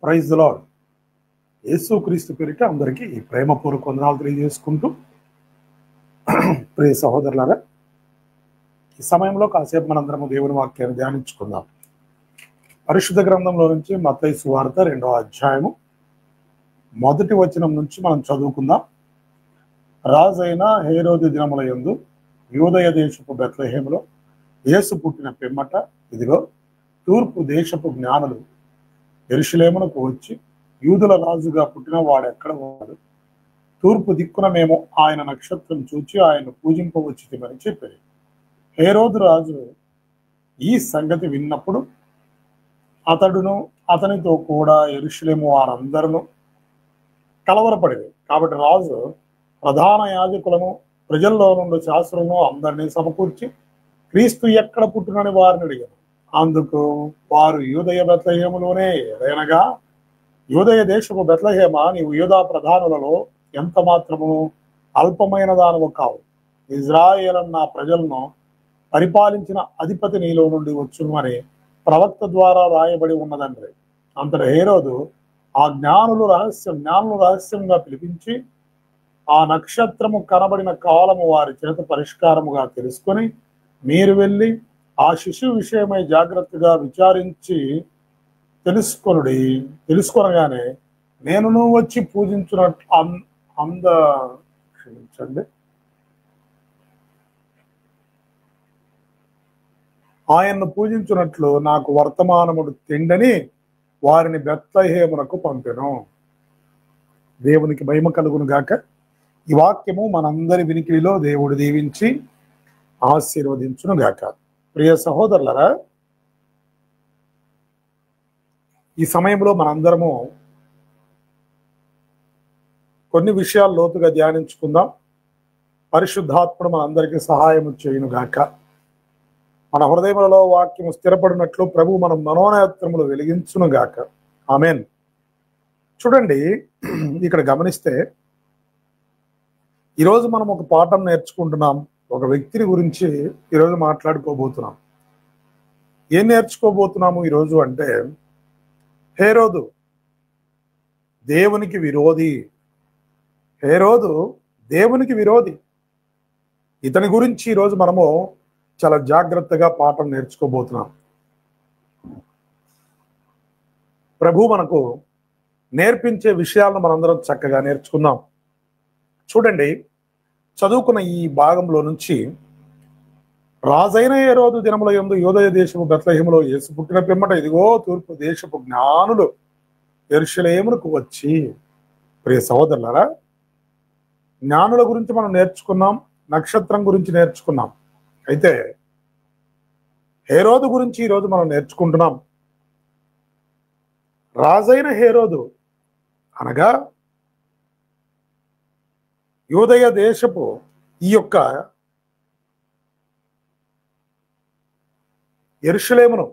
Praise the lord. యేసుక్రీస్తు పేరిట అందరికీ ప్రేమపూర్వక వందనాలు తెలియజేసుకుంటూ, ప్రియ సహోదరులారా, ఈ సమయంలో కాసేపు మనందరము దేవుని వాక్యాన్ని ధ్యానించుకుందాం. పరిశుద్ధ గ్రంథంలో నుంచి మత్తయి సువార్త 2వ అధ్యాయము 1వ వచనం నుంచి మనం చదువుకుందాం. రాజైన హేరోదు దినముల యందు యూదయ దేశపు బెత్లెహేములో యేసు పుట్టిన పిమ్మట, ఇదిగో తూర్పు దేశపు జ్ఞానులు యెరూషలేమునకు వచ్చి, యూదుల రాజుగా పుట్టిన వాడెక్కడ ఉన్నాడు? తూర్పు దిక్కున మేము ఆయన నక్షత్రం చూచి ఆయన పూజింపవచ్చితిమని చెప్పారు. హేరోదు రాజు ఈ సంగతి విన్నప్పుడు అతడును అతనితో కూడా యెరూషలేము వారందరూ కలవరపడేది. కాబట్టి రాజు ప్రధాన యాజకులను, ప్రజల్లో నుండి శాస్త్రులను అందరినీ సమకూర్చి క్రీస్తు ఎక్కడ పుట్టినని వారిని అడిగారు. అందుకు వారు యూదయ బెత్లెహేములోనే, ఏదైనగా యూదయ దేశపు బెత్లెహేమ, నీవు యూదా ప్రధానులలో ఎంత మాత్రము అల్పమైన దానవు కావు. ఇజ్రాయేలన్న ప్రజలను పరిపాలించిన అధిపతి నీలో నుండి వచ్చును అని ప్రవక్త ద్వారా రాయబడి ఉన్నదండ్రి. అంతటి హేరోదు ఆ జ్ఞానులు రహస్యంగా పిలిపించి, ఆ నక్షత్రము కనబడిన కాలము వారి చేత పరిష్కారముగా తెలుసుకొని, మీరు వెళ్ళి ఆ శిశువు విషయమై జాగ్రత్తగా విచారించి తెలుసుకొనగానే నేను వచ్చి పూజించున్నట్టు క్షమించండి, ఆయన్ను పూజించున్నట్లు నాకు వర్తమానముడు తెండని వారిని బెత్లెహేమునకు పంపెను. దేవునికి మహిమ కలుగును గాక. ఈ వాక్యము మనందరి వినికిడిలో దేవుడు దీవించి ఆశీర్వదించును గాక. ప్రియ సహోదరులరా, ఈ సమయంలో మనందరము కొన్ని విషయాలు లోతుగా ధ్యానించుకుందాం. పరిశుద్ధాత్ముడు మనందరికీ సహాయం చేయును గాక. మన హృదయములలో వాక్యము స్థిరపడినట్లు ప్రభు మన మనోనేత్రములు వెలిగించును గాక. ఆమేన్. చూడండి, ఇక్కడ గమనిస్తే ఈరోజు మనం ఒక పాఠం నేర్చుకుంటున్నాం. ఒక వ్యక్తిని గురించి ఈరోజు మాట్లాడుకోబోతున్నాం. ఏం నేర్చుకోబోతున్నాము ఈరోజు అంటే, హేరోదు దేవునికి విరోధి. హేరోదు దేవునికి విరోధి. ఇతని గురించి ఈరోజు మనము చాలా జాగ్రత్తగా పాఠం నేర్చుకోబోతున్నాం. ప్రభు మనకు నేర్పించే విషయాలను మనందరం చక్కగా నేర్చుకుందాం. చూడండి, చదువుకున్న ఈ భాగంలో నుంచి, రాజైన హేరోదు దినముల యందు యూదయ దేశపు బెత్లెహేములో యేసు పుట్టిన పిమ్మట, ఇదిగో తూర్పు దేశపు జ్ఞానులు యెరూషలేమునకు వచ్చి. ప్రియ సహోదరులారా, జ్ఞానుల గురించి మనం నేర్చుకున్నాం, నక్షత్రం గురించి నేర్చుకున్నాం. అయితే హేరోదు గురించి ఈరోజు మనం నేర్చుకుంటున్నాం. రాజైన హేరోదు అనగా యూదయ దేశపు ఈ యొక్క యెరూషలేమును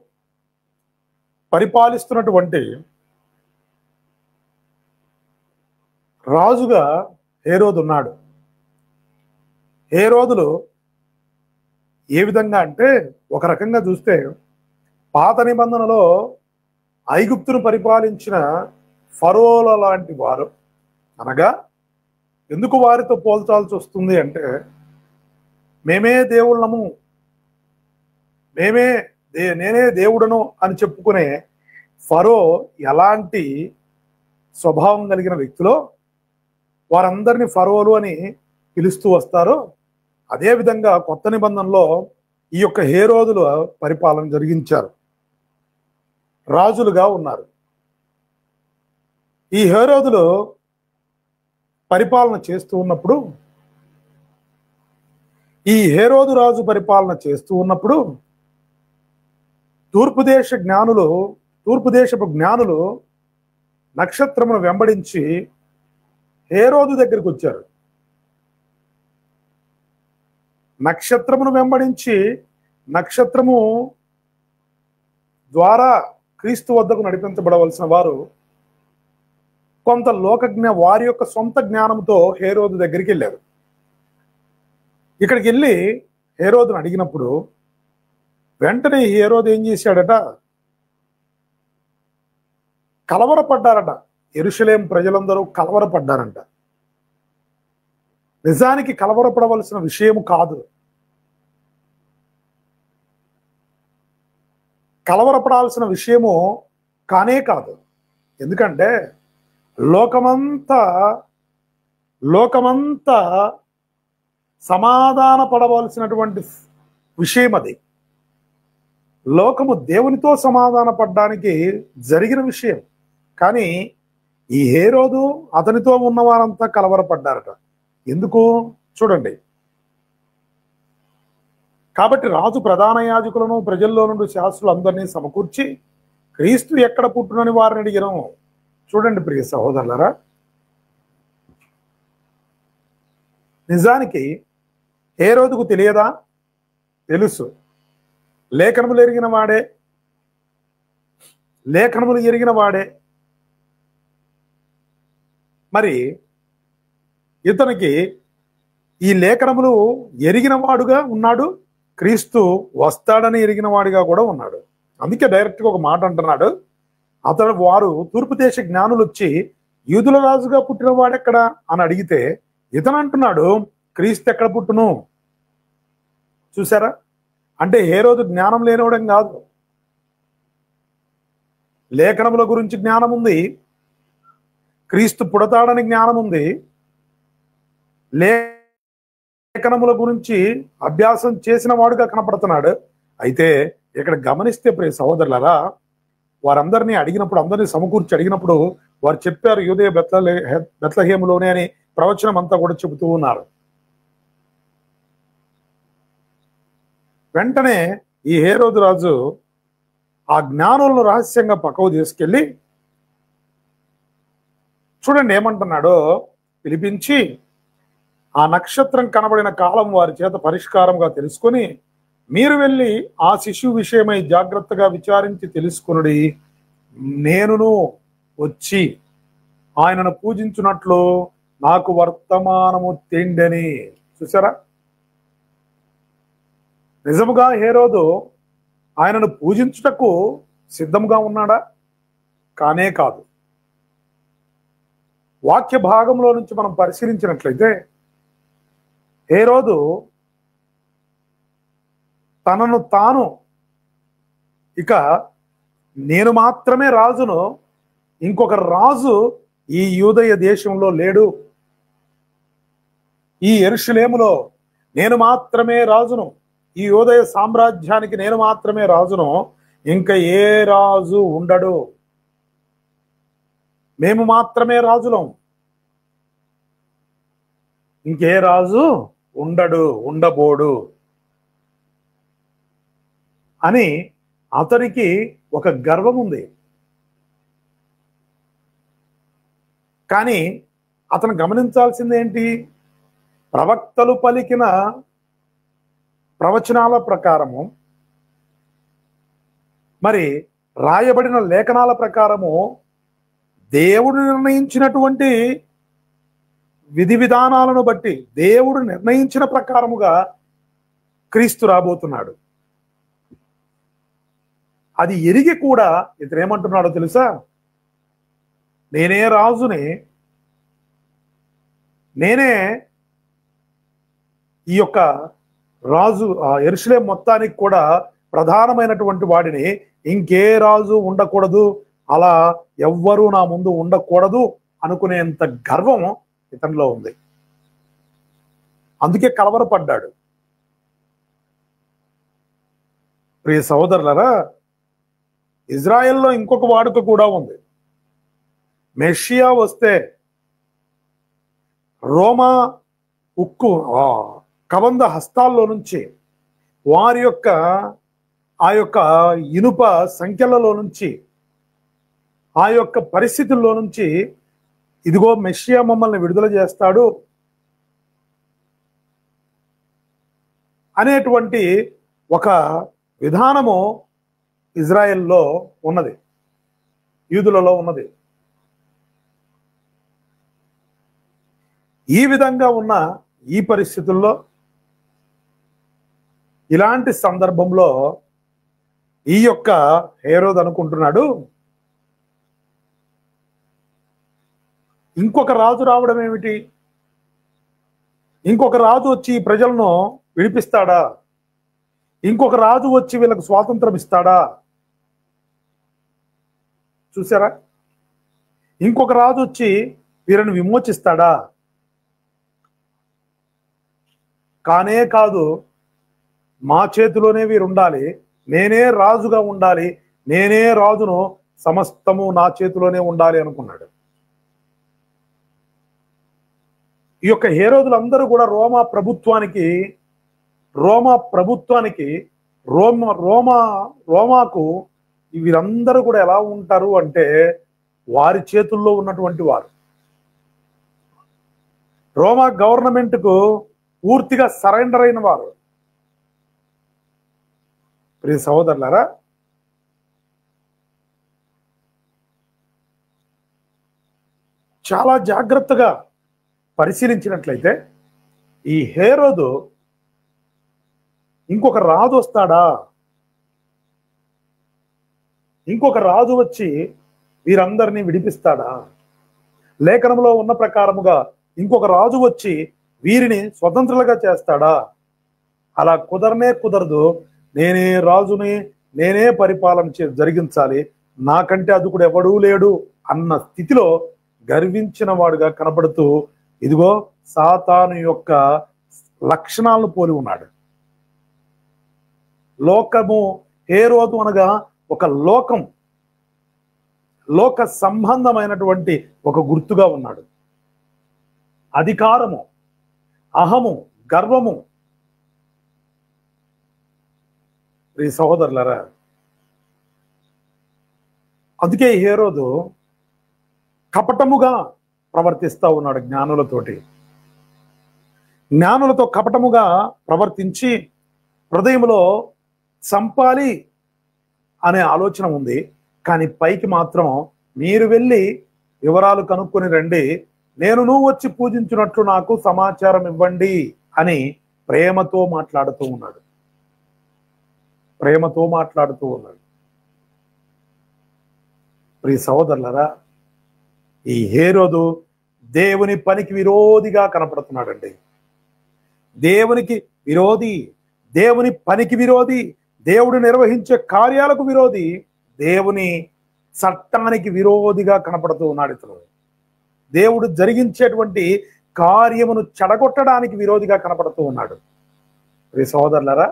పరిపాలిస్తున్నటువంటి రాజుగా హేరోదు ఉన్నాడు. హేరోదులు ఏ విధంగా అంటే, ఒక రకంగా చూస్తే పాత నిబంధనలో ఐగుప్తును పరిపాలించిన ఫరోల లాంటి వారు. అనగా ఎందుకు వారితో పోల్చాల్సి వస్తుంది అంటే, మేమే దేవుళ్ళము, నేనే దేవుడను అని చెప్పుకునే ఫరో ఎలాంటి స్వభావం కలిగిన వ్యక్తులో వారందరినీ ఫరోలు అని పిలుస్తూ వస్తారో, అదేవిధంగా కొత్త నిబంధనలో ఈ యొక్క హేరోదులు పరిపాలన జరిగించారు, రాజులుగా ఉన్నారు. ఈ హేరోదులు పరిపాలన చేస్తూ ఉన్నప్పుడు, ఈ హేరోదు రాజు పరిపాలన చేస్తూ ఉన్నప్పుడు తూర్పు దేశపు జ్ఞానులు నక్షత్రమును వెంబడించి హేరోదు దగ్గరికి వచ్చారు. నక్షత్రమును వెంబడించి, నక్షత్రము ద్వారా క్రీస్తు వద్దకు నడిపించబడవలసిన వారు కొంత వారి యొక్క సొంత జ్ఞానంతో హేరోదు దగ్గరికి వెళ్ళారు. ఇక్కడికి వెళ్ళి హేరోదును అడిగినప్పుడు వెంటనే హేరోదు ఏం చేశాడట, కలవరపడ్డారట. యెరూషలేం ప్రజలందరూ కలవరపడ్డారంట. నిజానికి కలవరపడవలసిన విషయం కాదు. కలవరపడాల్సిన విషయము కానే కాదు. ఎందుకంటే లోకమంతా సమాధాన పడవలసినటువంటి విషయం అది. లోకము దేవునితో సమాధాన పడడానికి జరిగిన విషయం. కానీ ఈ హేరోదు అతనితో ఉన్నవారంతా కలవరపడ్డారట. ఎందుకు చూడండి. కాబట్టి రాజు ప్రధాన యాజకులను ప్రజల్లో నుండి శాస్త్రులు అందరినీ సమకూర్చి క్రీస్తు ఎక్కడ పుట్టునని వారిని అడిగాను. చూడండి ప్రియ సహోదరులారా, నిజానికి హేరోదుకు తెలియదా? తెలుసు. లేఖనములు ఎరిగిన వాడే. మరి ఇతనికి ఈ లేఖనములు ఎరిగిన వాడుగా ఉన్నాడు, క్రీస్తు వస్తాడని ఎరిగిన వాడిగా కూడా ఉన్నాడు. అందుకే డైరెక్ట్గా ఒక మాట అంటున్నాడు. వారు తూర్పు దేశ జ్ఞానులు వచ్చి యూదుల రాజుగా పుట్టిన వాడెక్కడ అని అడిగితే ఇతను అంటున్నాడు, క్రీస్తు ఎక్కడ పుట్టును. చూసారా? అంటే హేరోదు జ్ఞానం లేనివడం కాదు. లేఖనముల గురించి జ్ఞానం ఉంది, క్రీస్తు పుడతాడని జ్ఞానం ఉంది, లేఖనముల గురించి అభ్యాసం చేసిన వాడుగా కనపడుతున్నాడు. అయితే ఇక్కడ గమనిస్తే ప్రియ సహోదరులారా, వారందరినీ అడిగినప్పుడు, అందరినీ సమకూర్చి అడిగినప్పుడు వారు చెప్పారు యూదయ బెత్లెహేములోనే అని ప్రవచనం అంతా కూడా చెబుతూ ఉన్నారు. వెంటనే ఈ హేరోదు రాజు ఆ జ్ఞానులను రహస్యంగా పక్కకు తీసుకెళ్ళి చూడండి ఏమంటున్నాడో, పిలిపించి ఆ నక్షత్రం కనబడిన కాలం వారి చేత పరిష్కారంగా తెలుసుకొని మీరు వెళ్ళి ఆ శిశువు విషయమై జాగ్రత్తగా విచారించి తెలుసుకునుడి. నేనును వచ్చి ఆయనను పూజించున్నట్లు నాకు వర్తమానము తెండని. చూసారా? నిజముగా హేరోదు ఆయనను పూజించుటకు సిద్ధంగా ఉన్నాడా? కానే కాదు. వాక్య భాగంలో నుంచి మనం పరిశీలించినట్లయితే హేరోదు తనను తాను ఇక నేను మాత్రమే రాజును, ఇంకొక రాజు ఈ యూదయ దేశంలో లేడు, ఈ యెరూషలేములో నేను మాత్రమే రాజును, ఈ యూదయ సామ్రాజ్యానికి నేను మాత్రమే రాజును, ఇంకా ఏ రాజు ఉండడు, మేము మాత్రమే రాజులం, ఇంకే రాజు ఉండబోడు అని అతనికి ఒక గర్వం ఉంది. కానీ అతను గమనించాల్సింది ఏంటి? ప్రవక్తలు పలికిన ప్రవచనాల ప్రకారము, మరి రాయబడిన లేఖనాల ప్రకారము దేవుడు నిర్ణయించినటువంటి విధి విధానాలను బట్టి దేవుడు నిర్ణయించిన ప్రకారముగా క్రీస్తు రాబోతున్నాడు. అది ఎరిగి కూడా ఇతను ఏమంటున్నాడో తెలుసా? నేనే రాజుని, నేనే ఈ యొక్క రాజు, యెరూషలేం మొత్తానికి కూడా ప్రధానమైనటువంటి వాడిని, ఇంకే రాజు ఉండకూడదు, అలా ఎవ్వరూ నా ముందు ఉండకూడదు అనుకునేంత గర్వం ఇతనిలో ఉంది. అందుకే కలవరపడ్డాడు. ప్రియ సహోదరులారా, ఇజ్రాయెల్లో ఇంకొక వాడుక కూడా ఉంది. మెషియా వస్తే రోమా ఉక్కు కబంధ హస్తాల్లో నుంచి, వారి యొక్క ఆ యొక్క ఇనుప సంఖ్యలలో నుంచి, ఆ యొక్క పరిస్థితుల్లో నుంచి ఇదిగో మెషియా మమ్మల్ని విడుదల చేస్తాడు అనేటువంటి ఒక విధానము ఇజ్రాయెల్లో ఉన్నది, యూదులలో ఉన్నది. ఈ విధంగా ఉన్న ఈ పరిస్థితుల్లో, ఇలాంటి సందర్భంలో ఈ యొక్క హేరోదు అనుకుంటున్నాడు, ఇంకొక రాజు రావడం ఏమిటి? ఇంకొక రాజు వచ్చి ఈ ప్రజలను విడిపిస్తాడా? ఇంకొక రాజు వచ్చి వీళ్ళకు స్వాతంత్రం ఇస్తాడా? చూసారా? ఇంకొక రాజు వచ్చి వీరిని విమోచిస్తాడా? కానే కాదు. మా చేతిలోనే వీరు ఉండాలి, నేనే రాజుగా ఉండాలి, నేనే రాజును, సమస్తము నా చేతిలోనే ఉండాలి అనుకున్నాడు. ఈ యొక్క హేరోదులందరూ కూడా రోమాకు వీరందరూ కూడా ఎలా ఉంటారు అంటే వారి చేతుల్లో ఉన్నటువంటి వారు. రోమా గవర్నమెంట్కు పూర్తిగా సరెండర్ అయిన వారు. ప్రియ సహోదరులారా, చాలా జాగ్రత్తగా పరిశీలించినట్లయితే ఈ హేరోదు ఇంకొక రాజు వస్తాడా, ఇంకొక రాజు వచ్చి వీరందరినీ విడిపిస్తాడా, లేఖనంలో ఉన్న ప్రకారముగా ఇంకొక రాజు వచ్చి వీరిని స్వతంత్రులుగా చేస్తాడా? అలా కుదరదు. నేనే రాజుని, నేనే పరిపాలన జరిగించాలి, నాకంటే అదుకుడు ఎవడూ లేడు అన్న స్థితిలో గర్వించిన వాడుగా కనబడుతూ ఇదిగో సాతాను యొక్క లక్షణాలను పోలి ఉన్నాడు. లోకము, హేరోదు అనగా ఒక లోక సంబంధమైనటువంటి ఒక గుర్తుగా ఉన్నాడు. అధికారము, అహము, గర్వము. ఈ సహోదరులారా, అందుకే హేరోదు కపటముగా ప్రవర్తిస్తూ ఉన్నాడు. జ్ఞానులతో కపటముగా ప్రవర్తించి హృదయంలో చంపాలి అనే ఆలోచన ఉంది. కానీ పైకి మాత్రం మీరు వెళ్ళి వివరాలు కనుక్కొని రండి, నువ్వు వచ్చి పూజించినట్లు నాకు సమాచారం ఇవ్వండి అని ప్రేమతో మాట్లాడుతూ ఉన్నాడు. ప్రియ సహోదరులారా, ఈ హేరోదు దేవుని పనికి విరోధిగా కనపడుతున్నాడండి. దేవునికి విరోధి, దేవుని పనికి విరోధి, దేవుడు నిర్వహించే కార్యాలకు విరోధి, దేవుని చట్టానికి విరోధిగా కనపడుతూ ఉన్నాడు. ఇతను దేవుడు జరిగించేటువంటి కార్యమును చెడగొట్టడానికి విరోధిగా కనపడుతూ ఉన్నాడు. ప్రియ సహోదరులారా,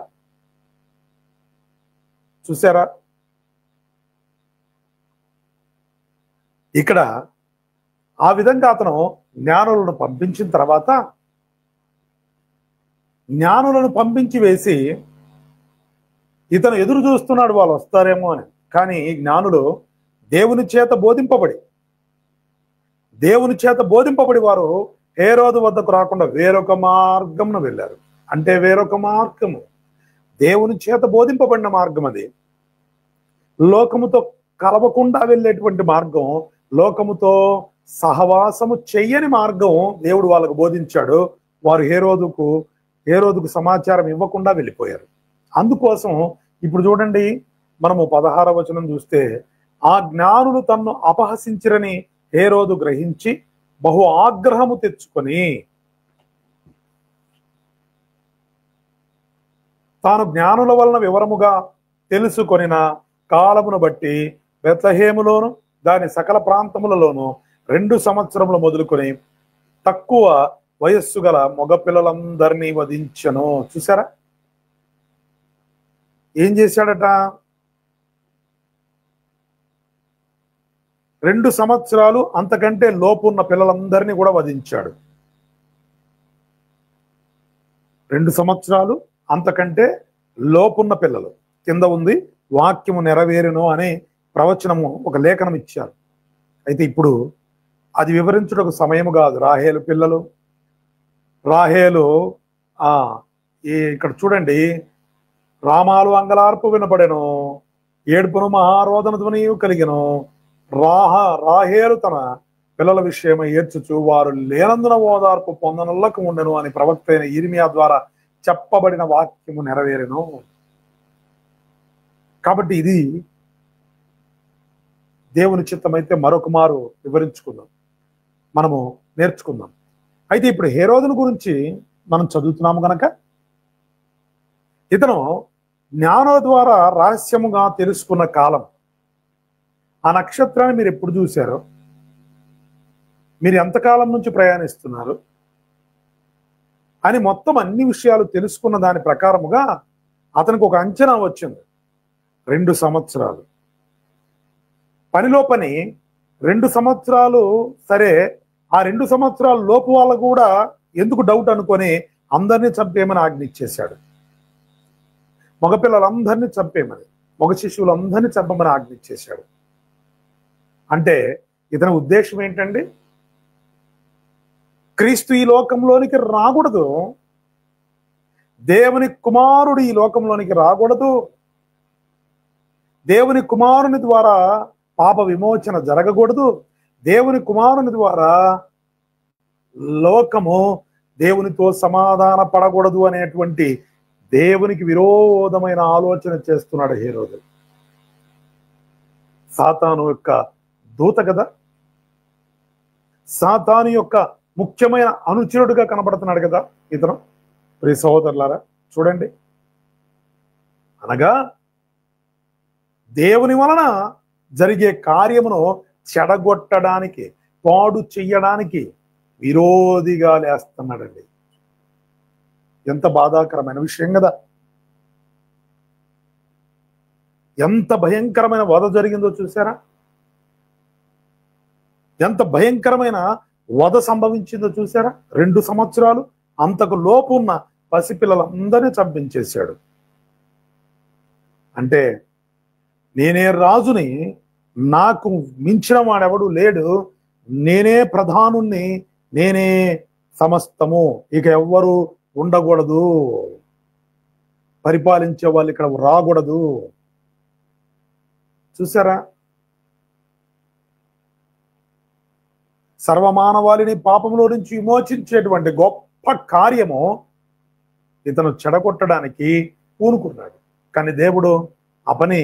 చూసారా? ఇక్కడ ఆ విధంగా అతను జ్ఞానులను పంపించిన తర్వాత, జ్ఞానులను పంపించి వేసి ఇతను ఎదురు చూస్తున్నాడు వాళ్ళు వస్తారేమో అని. కానీ జ్ఞానులు దేవుని చేత బోధింపబడి వారు హేరోదు వద్దకు రాకుండా వేరొక మార్గంను వెళ్ళారు. అంటే వేరొక మార్గము, దేవుని చేత బోధింపబడిన మార్గం, అది లోకముతో కలవకుండా వెళ్ళేటువంటి మార్గం, లోకముతో సహవాసము చెయ్యని మార్గం దేవుడు వాళ్ళకు బోధించాడు. వారు హేరోదుకు సమాచారం ఇవ్వకుండా వెళ్ళిపోయారు. అందుకోసం ఇప్పుడు చూడండి, మనము 16వ వచనం చూస్తే, ఆ జ్ఞానులు తన్ను అపహసించిరని హేరోదు గ్రహించి బహు ఆగ్రహము తెచ్చుకొని తాను జ్ఞానుల వలన వివరముగా తెలుసుకొనిన కాలమును బట్టి బెత్లెహేములోను దాని సకల ప్రాంతములలోను 2 సంవత్సరములు మొదలుకొని తక్కువ వయస్సు గల మగపిల్లలందరినీ వధించెను. చూసారా ఏం చేశాడట? 2 సంవత్సరాలు అంతకంటే లోపు ఉన్న పిల్లలందరినీ కూడా వధించాడు. 2 సంవత్సరాలు అంతకంటే లోపున్న పిల్లలు. కింద ఉంది, వాక్యము నెరవేరును అనే ప్రవచనము, ఒక లేఖనం ఇచ్చారు. అయితే ఇప్పుడు అది వివరించుటకు సమయము కాదు. రాహేలు పిల్లలు, ఇక్కడ చూడండి, రామాలు అంగలార్పు వినపడెను, ఏడుపును మహారోదన ధ్వనియు కలిగెను. రాహేలు తన పిల్లల విషయమై ఏడ్చుచు వారు లేనందున ఓదార్పు పొందనల్లకు ఉండెను అని ప్రవక్త అయిన ఇర్మియా ద్వారా చెప్పబడిన వాక్యము నెరవేరెను. కాబట్టి ఇది దేవుని చిత్తమైతే మరొక మారు వివరించుకుందాం. మనము నేర్చుకుందాం. అయితే ఇప్పుడు హేరోదుని గురించి మనం చదువుతున్నాము గనక ఇతను జ్ఞానం ద్వారా రహస్యముగా తెలుసుకున్న కాలం. ఆ నక్షత్రాన్ని మీరు ఎప్పుడు చూశారో, మీరు ఎంతకాలం నుంచి ప్రయాణిస్తున్నారు అని మొత్తం అన్ని విషయాలు తెలుసుకున్న దాని ప్రకారముగా అతనికి ఒక అంచనా వచ్చింది. 2 సంవత్సరాలు పనిలో పని 2 సంవత్సరాలు. సరే, ఆ 2 సంవత్సరాల లోపు వాళ్ళు కూడా ఎందుకు డౌట్ అనుకొని అందరినీ చంపేయమని ఆజ్ఞ ఇచ్చేశాడు. మగపిల్లలందరినీ చంపేయమని, మగ శిశువులందరినీ చంపమని ఆజ్ఞ ఇచ్చేశాడు. అంటే ఇతని ఉద్దేశం ఏంటండి? క్రీస్తు ఈ లోకంలోనికి రాకూడదు, దేవుని కుమారుడు ఈ లోకంలోనికి రాకూడదు, దేవుని కుమారుని ద్వారా పాప విమోచన జరగకూడదు, దేవుని కుమారుని ద్వారా లోకము దేవునితో సమాధాన పడకూడదు అనేటువంటి దేవునికి విరోధమైన ఆలోచన చేస్తున్నాడు హేరోదు. సాతాను యొక్క దూత కదా, సాతాను యొక్క ముఖ్యమైన అనుచరుడుగా కనబడుతున్నాడు కదా ఇతను. ప్రియ సహోదరులారా చూడండి, అనగా దేవుని వలన జరిగే కార్యమును చెడగొట్టడానికి, పాడు చెయ్యడానికి విరోధిగా లేస్తున్నాడండి. ఎంత బాధాకరమైన విషయం కదా! ఎంత భయంకరమైన వధ జరిగిందో చూసారా? ఎంత భయంకరమైన వధ సంభవించిందో చూసారా? 2 సంవత్సరాలు అంతకు లోపు ఉన్న పసిపిల్లలందరినీ చంపించేశాడు. అంటే నేనే రాజుని, నాకు మించిన వాడెవడు లేడు, నేనే ప్రధానుణ్ణి, నేనే సమస్తము, ఇక ఎవ్వరు ఉండకూడదు, పరిపాలించే వాళ్ళు ఇక్కడ రాకూడదు. చూసారా? సర్వమానవాళిని పాపంలో నుంచి విమోచించేటువంటి గొప్ప కార్యము ఇతను చెడగొట్టడానికి పూనుకున్నాడు. కానీ దేవుడు ఆ పని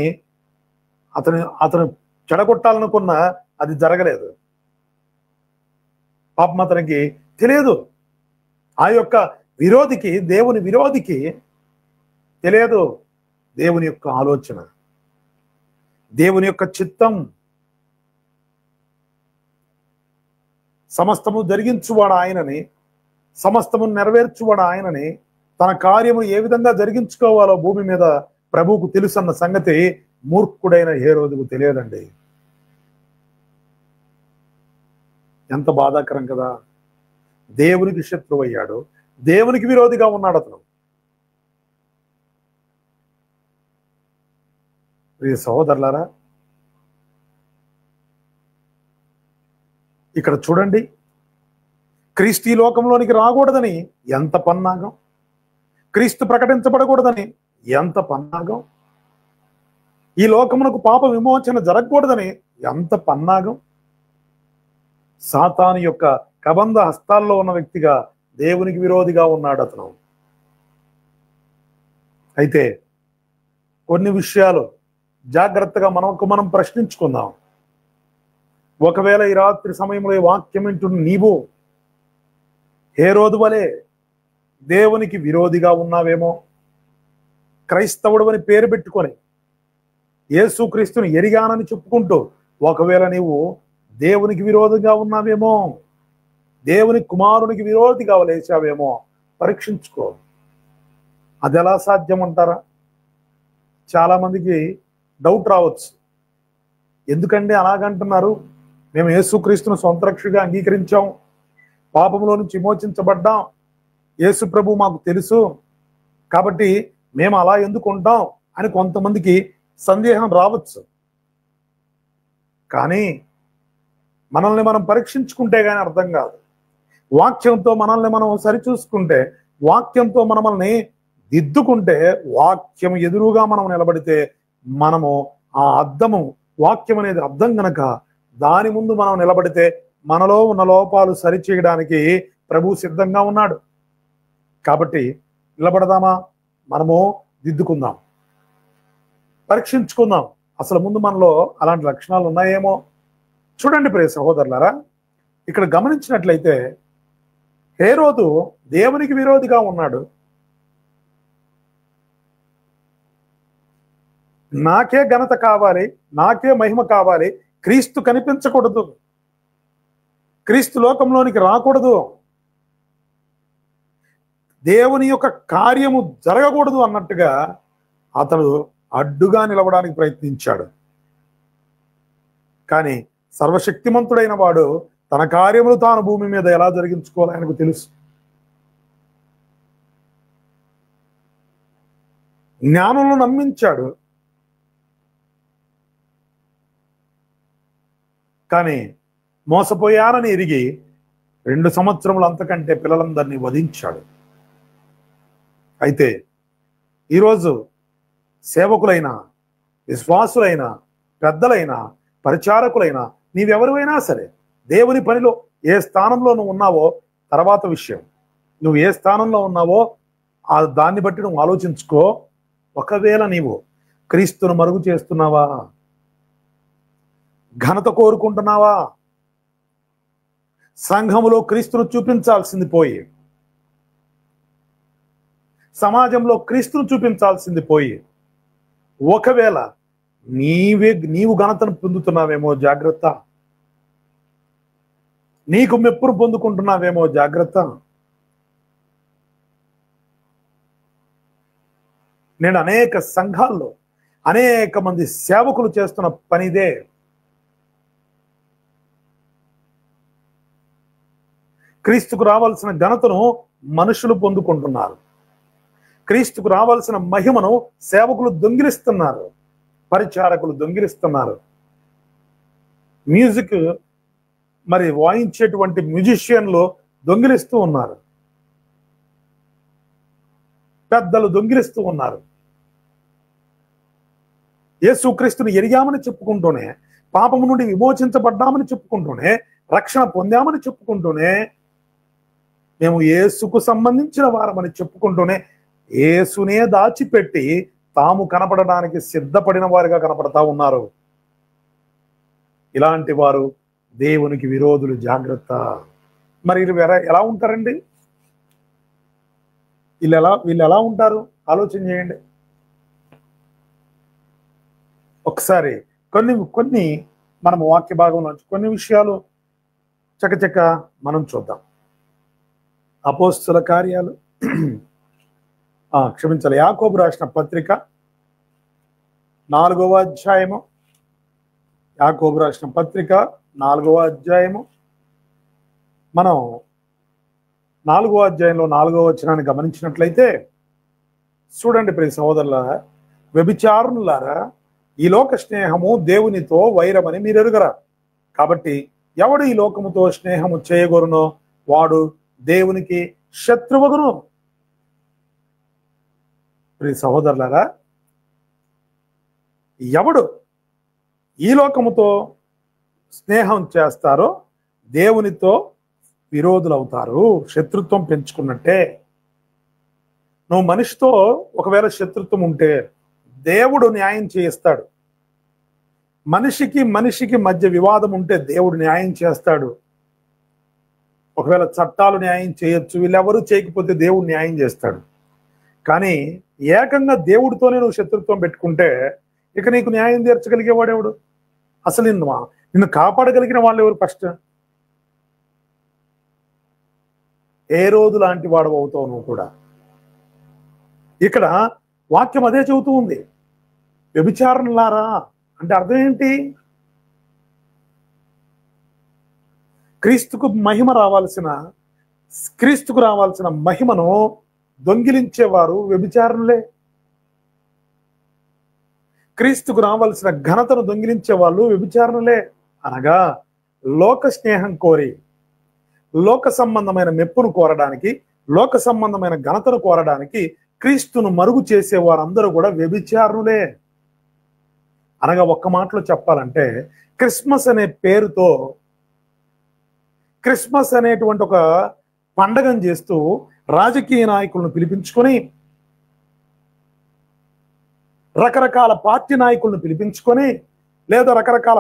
అతను చెడగొట్టాలనుకున్న అది జరగలేదు. పాపం అతనికి తెలియదు. ఆ యొక్క విరోధికి, దేవుని విరోధికి తెలియదు దేవుని యొక్క ఆలోచన, దేవుని యొక్క చిత్తం. సమస్తము జరిగించువాడు ఆయనని, సమస్తము నెరవేర్చువాడు ఆయనని, తన కార్యము ఏ విధంగా జరిగించుకోవాలో భూమి మీద ప్రభువుకు తెలుసన్న సంగతి మూర్ఖుడైన హేరోదుకు తెలియదండి. ఎంత బాధాకరం కదా! దేవునికి శత్రువు అయ్యాడు, దేవునికి విరోధిగా ఉన్నాడు అతను. ప్రియ సహోదరులారా, ఇక్కడ చూడండి, క్రీస్తు ఈ లోకంలోనికి రాకూడదని ఎంత పన్నాగం, క్రీస్తు ప్రకటించబడకూడదని ఎంత పన్నాగం, ఈ లోకమునకు పాప విమోచన జరగకూడదని ఎంత పన్నాగం. సాతాను యొక్క కబంధ హస్తాల్లో ఉన్న వ్యక్తిగా దేవునికి విరోధిగా ఉన్నాడు అతను. అయితే కొన్ని విషయాలు జాగ్రత్తగా మనం ప్రశ్నించుకుందాం. ఒకవేళ ఈ రాత్రి సమయంలో ఈ వాక్యం వింటున్న నీవు హేరోదు వలె దేవునికి విరోధిగా ఉన్నావేమో, క్రైస్తవుడు అని పేరు పెట్టుకొని యేసుక్రీస్తుని ఎరిగానని చెప్పుకుంటూ ఒకవేళ నీవు దేవునికి విరోధిగా ఉన్నావేమో, దేవుని కుమారునికి విరోధిగా లేచావేమో పరీక్షించుకో. అది ఎలా సాధ్యం అంటారా? చాలా మందికి డౌట్ రావచ్చు. ఎందుకండి అలాగంటున్నారు? మేము యేసుక్రీస్తును సొంత రక్షగా అంగీకరించాం, పాపంలో నుంచి విమోచించబడ్డాం, యేసు ప్రభు మాకు తెలుసు, కాబట్టి మేము అలా ఎందుకు ఉంటాం అని కొంతమందికి సందేహం రావచ్చు. కానీ మనల్ని మనం పరీక్షించుకుంటే కానీ అర్థం కాదు. వాక్యంతో మనల్ని మనం సరిచూసుకుంటే, వాక్యంతో మనల్ని దిద్దుకుంటే, వాక్యం ఎదురుగా మనం నిలబడితే మనము ఆ అద్దము, వాక్యం అనేది అద్దం గనక దాని ముందు మనం నిలబడితే మనలో ఉన్న లోపాలు సరిచేయడానికి ప్రభు సిద్ధంగా ఉన్నాడు. కాబట్టి నిలబడదామా? మనము దిద్దుకుందాం, పరీక్షించుకుందాం. అసలు ముందు మనలో అలాంటి లక్షణాలు ఉన్నాయేమో చూడండి. ప్రియ సహోదరులారా, ఇక్కడ గమనించినట్లయితే హేరోదు దేవునికి విరోధిగా ఉన్నాడు. నాకే ఘనత కావాలి, నాకే మహిమ కావాలి, క్రీస్తు కనిపించకూడదు, క్రీస్తు లోకంలోనికి రాకూడదు, దేవుని యొక్క కార్యము జరగకూడదు అన్నట్టుగా అతడు అడ్డుగా నిలవడానికి ప్రయత్నించాడు. కానీ సర్వశక్తిమంతుడైన వాడు తన కార్యములు తాను భూమి మీద ఎలా జరిగించుకోవాలో ఆయనకు తెలుసు. జ్ఞానులను నమ్మించాడు. కానీ మోసపోయానని ఎరిగి 2 సంవత్సరములు అంతకంటే పిల్లలందరినీ వధించాడు. అయితే ఈరోజు సేవకులైన, విశ్వాసులైన, పెద్దలైన, పరిచారకులైన, నీవెవరివైనా సరే దేవుని పనిలో ఏ స్థానంలో నువ్వు ఉన్నావో తర్వాత విషయం. నువ్వు ఏ స్థానంలో ఉన్నావో దాన్ని బట్టి నువ్వు ఆలోచించుకో. ఒకవేళ నీవు క్రీస్తును మరుగు చేస్తున్నావా, ఘనత కోరుకుంటున్నావా, సంఘములో క్రీస్తును చూపించాల్సింది పోయి సమాజంలో క్రీస్తును చూపించాల్సింది పోయి ఒకవేళ నీవు ఘనతను పొందుతున్నావేమో జాగ్రత్త, నీకు మెప్పును పొందుకుంటున్నావేమో జాగ్రత్త. నేను అనేక సంఘాల్లో అనేక మంది సేవకులు చేస్తున్న పనిదే. క్రీస్తుకు రావాల్సిన ఘనతను మనుషులు పొందుకుంటున్నారు, క్రీస్తుకు రావాల్సిన మహిమను సేవకులు దొంగిలిస్తున్నారు, పరిచారకులు దొంగిలిస్తున్నారు, మ్యూజిక్ మరి వాయించేటువంటి మ్యూజిషియన్లు దొంగిలిస్తూ ఉన్నారు, పెద్దలు దొంగిలిస్తూ ఉన్నారు. యేసుక్రీస్తుని ఎరిగామని చెప్పుకుంటూనే, పాపము నుండి విమోచించబడ్డామని చెప్పుకుంటూనే, రక్షణ పొందామని చెప్పుకుంటూనే, మేము యేసుకు సంబంధించిన వారమని చెప్పుకుంటూనే యేసునే దాచిపెట్టి తాము కనపడడానికి సిద్ధపడిన వారిగా కనపడతా ఉన్నారు. ఇలాంటి వారు దేవునికి విరోధులు. జాగ్రత్త. మరి ఎలా ఉంటారండి? వీళ్ళు ఎలా ఉంటారు ఆలోచన చేయండి ఒకసారి. కొన్ని మనం వాక్య భాగంలో కొన్ని విషయాలు చకచక మనం చూద్దాం. అపోస్తుల కార్యాలు క్షమించాలి, యాకోబు రాసిన పత్రిక 4వ అధ్యాయము, యాకోబు రాసిన పత్రిక 4వ అధ్యాయము. మనం 4వ అధ్యాయంలో 4వ వచనాన్ని గమనించినట్లయితే చూడండి ప్రియ సహోదరులారా, వ్యభిచారులారా, ఈ లోక స్నేహము దేవునితో వైరమని మీరు ఎరుగరా. కాబట్టి ఎవడు ఈ లోకముతో స్నేహము చేయగోరునో వాడు దేవునికి శత్రువగును. ప్రియ సహోదరులారా, ఎవడు ఈ లోకముతో స్నేహం చేస్తారో దేవునితో విరోధులవుతారు. శత్రుత్వం పెంచుకున్నట్టే. నువ్వు మనిషితో ఒకవేళ శత్రుత్వం ఉంటే దేవుడు న్యాయం చేయిస్తాడు. మనిషికి మధ్య వివాదం ఉంటే దేవుడు న్యాయం చేస్తాడు. ఒకవేళ చట్టాలు న్యాయం చేయొచ్చు, వీళ్ళెవరూ చేయకపోతే దేవుడు న్యాయం చేస్తాడు. కానీ ఏకంగా దేవుడితోనే నువ్వు శత్రుత్వం పెట్టుకుంటే ఇక నీకు న్యాయం తీర్చగలిగేవాడెవడు? అసలు నిన్ను కాపాడగలిగిన వాళ్ళు ఎవరు? ఫస్ట్ హేరోదు లాంటి వాడు అవుతావు నువ్వు కూడా. ఇక్కడ వాక్యం అదే చెబుతూ ఉంది. వ్యభిచారులారా అంటే అర్థం ఏంటి? క్రీస్తుకు రావాల్సిన మహిమను దొంగిలించేవారు వ్యభిచారులే. క్రీస్తుకు రావాల్సిన ఘనతను దొంగిలించే వాళ్ళు వ్యభిచారులే. అనగా లోక స్నేహం కోరి, లోక సంబంధమైన మెప్పును కోరడానికి, లోక సంబంధమైన ఘనతను కోరడానికి క్రీస్తును మరుగు చేసే వారందరూ కూడా వ్యభిచారులే. అనగా ఒక్క మాటలో చెప్పాలంటే క్రిస్మస్ అనే పేరుతో, క్రిస్మస్ అనేటువంటి ఒక పండగను చేస్తూ రాజకీయ నాయకులను పిలిపించుకొని, రకరకాల పార్టీ నాయకులను పిలిపించుకొని, లేదా రకరకాల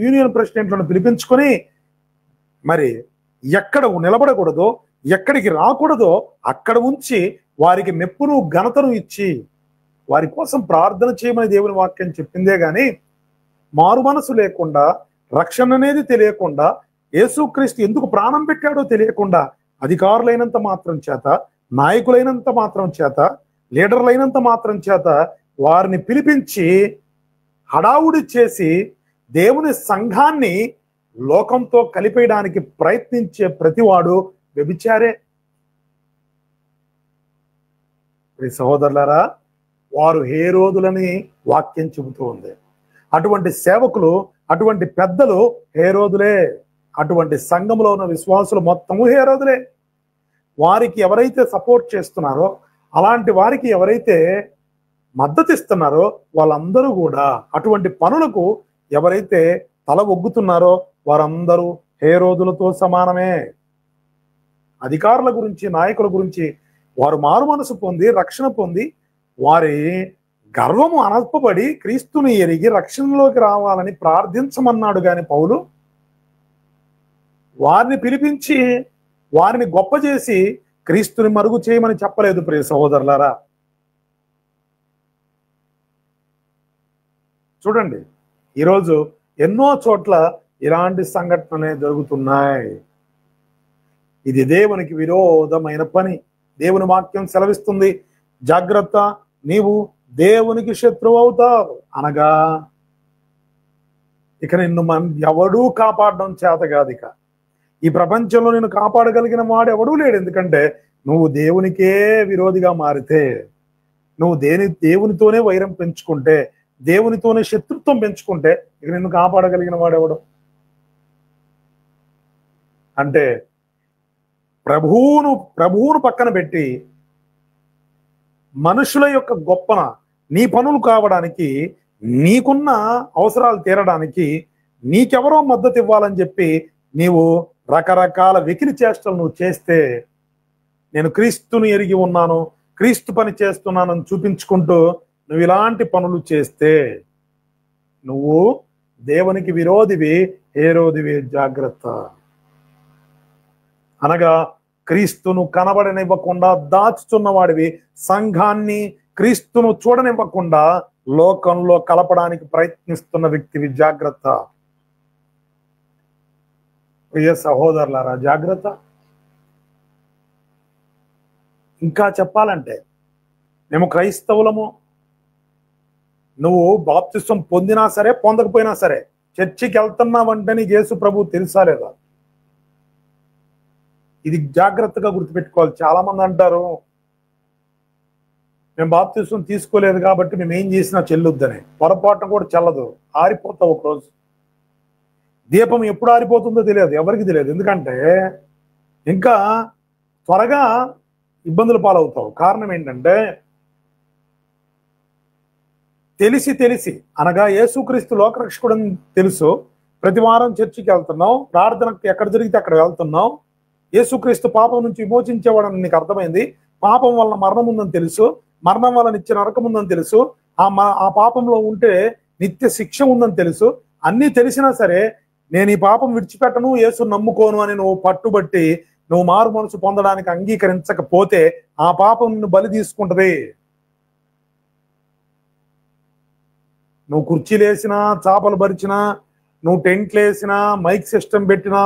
యూనియన్ ప్రెసిడెంట్లను పిలిపించుకొని మరి ఎక్కడ నిలబడకూడదో, ఎక్కడికి రాకూడదో అక్కడ ఉంచి వారికి మెప్పును ఘనతను ఇచ్చి వారి కోసం ప్రార్థన చేయమని దేవుని వాక్యం చెప్పిందే గాని మారు మనసు లేకుండా, రక్షణ అనేది తెలియకుండా, యేసుక్రీస్తు ఎందుకు ప్రాణం పెట్టాడో తెలియకుండా అధికారులైనంత మాత్రం చేత, నాయకులైనంత మాత్రం చేత, లీడర్లైనంత మాత్రం చేత వారిని పిలిపించి హడావుడి చేసి దేవుని సంఘాన్ని లోకంతో కలిపేయడానికి ప్రయత్నించే ప్రతివాడు వ్యభిచారే. సహోదరులారా, వారు హేరోదులని వాక్యం చెబుతూ ఉంది. అటువంటి సేవకులు, అటువంటి పెద్దలు హేరోదులే. అటువంటి సంఘంలో ఉన్న విశ్వాసులు మొత్తము హేరోదులే. వారికి ఎవరైతే సపోర్ట్ చేస్తున్నారో, అలాంటి వారికి ఎవరైతే మద్దతు ఇస్తున్నారో వాళ్ళందరూ కూడా, అటువంటి పనులకు ఎవరైతే తల ఒగ్గుతున్నారో వారందరూ హేరోదులతో సమానమే. అధికారుల గురించి, నాయకుల గురించి వారు మారు మనసు పొంది, రక్షణ పొంది, వారి గర్వము అనర్పబడి క్రీస్తుని ఎరిగి రక్షణలోకి రావాలని ప్రార్థించమన్నాడు గాని పౌలు వారిని పిలిపించి వారిని గొప్ప చేసి క్రీస్తుని మరుగు చేయమని చెప్పలేదు. ప్రియ సహోదరులారా, చూడండి, ఈరోజు ఎన్నో చోట్ల ఇలాంటి సంఘటనలే జరుగుతున్నాయి. ఇది దేవునికి విరోధమైన పని. దేవుని వాక్యం సెలవిస్తుంది, జాగ్రత్త, నీవు దేవునికి శత్రువు అవుతావు అనగా ఇక నిన్ను ఎవడూ కాపాడడం చేత కాదు. ఇక ఈ ప్రపంచంలో నిన్ను కాపాడగలిగిన వాడు ఎవడూ లేడు. ఎందుకంటే నువ్వు దేవునికే విరోధిగా మారితే, నువ్వు దేవునితోనే వైరం పెంచుకుంటే, దేవునితోనే శత్రుత్వం పెంచుకుంటే ఇక నిన్ను కాపాడగలిగిన వాడు ఎవడు? అంటే ప్రభువును పక్కన పెట్టి మనుషుల యొక్క గొప్పన, నీ పనులు కావడానికి, నీకున్న అవసరాలు తీరడానికి నీకెవరో మద్దతు ఇవ్వాలని చెప్పి నీవు రకరకాల వెకిలి చేష్టలు నువ్వు చేస్తే, నేను క్రీస్తుని ఎరిగి ఉన్నాను, క్రీస్తు పని చేస్తున్నానని చూపించుకుంటూ నువ్వు ఇలాంటి పనులు చేస్తే నువ్వు దేవునికి విరోధివి, హేరోదివి. జాగ్రత్త. అనగా క్రీస్తును కనబడనివ్వకుండా దాచుతున్న వాడివి, సంఘాన్ని క్రీస్తును చూడనివ్వకుండా లోకంలో కలపడానికి ప్రయత్నిస్తున్న వ్యక్తివి. జాగ్రత్త. ప్రియ సహోదరులారా, జాగ్రత్త. ఇంకా చెప్పాలంటే మేము క్రైస్తవులము, నువ్వు బాప్తిసం పొందినా సరే పొందకపోయినా సరే చర్చికి వెళ్తున్నావంటే నీకు యేసు ప్రభు తెలుసా లేదా? ఇది జాగ్రత్తగా గుర్తుపెట్టుకోవాలి. చాలా మంది అంటారు, మేము బాప్తిసం తీసుకోలేదు కాబట్టి మేము ఏం చేసినా చెల్లుద్దని. పొరపాటున కూడా చెల్లదు, ఆరిపోతావు ఒకరోజు. దీపం ఎప్పుడు ఆరిపోతుందో తెలియదు, ఎవరికి తెలియదు. ఎందుకంటే ఇంకా త్వరగా ఇబ్బందుల పాలవుతావు. కారణం ఏంటంటే తెలిసి అనగా యేసుక్రీస్తు లోకరక్షకుడని తెలుసు, ప్రతి వారం చర్చికి వెళ్తున్నావు, ప్రార్థనకు ఎక్కడ జరిగితే అక్కడ వెళ్తున్నావు, యేసుక్రీస్తు పాపం నుంచి విమోచించేవాడని నీకు అర్థమైంది, పాపం వల్ల మరణం ఉందని తెలుసు, మరణం వల్ల నిత్య నరకం ఉందని తెలుసు, ఆ పాపంలో ఉంటే నిత్య శిక్ష ఉందని తెలుసు. అన్నీ తెలిసినా సరే నేను ఈ పాపం విడిచిపెట్టను, యేసు నమ్ముకోను అని నువ్వు పట్టుబట్టి నువ్వు మారు మనసు పొందడానికి అంగీకరించకపోతే ఆ పాపం నిన్ను బలి తీసుకుంటది. నువ్వు కుర్చీలు వేసినా, చాపలు పరిచినా, నువ్వు టెంట్లు వేసినా, మైక్ సిస్టమ్ పెట్టినా,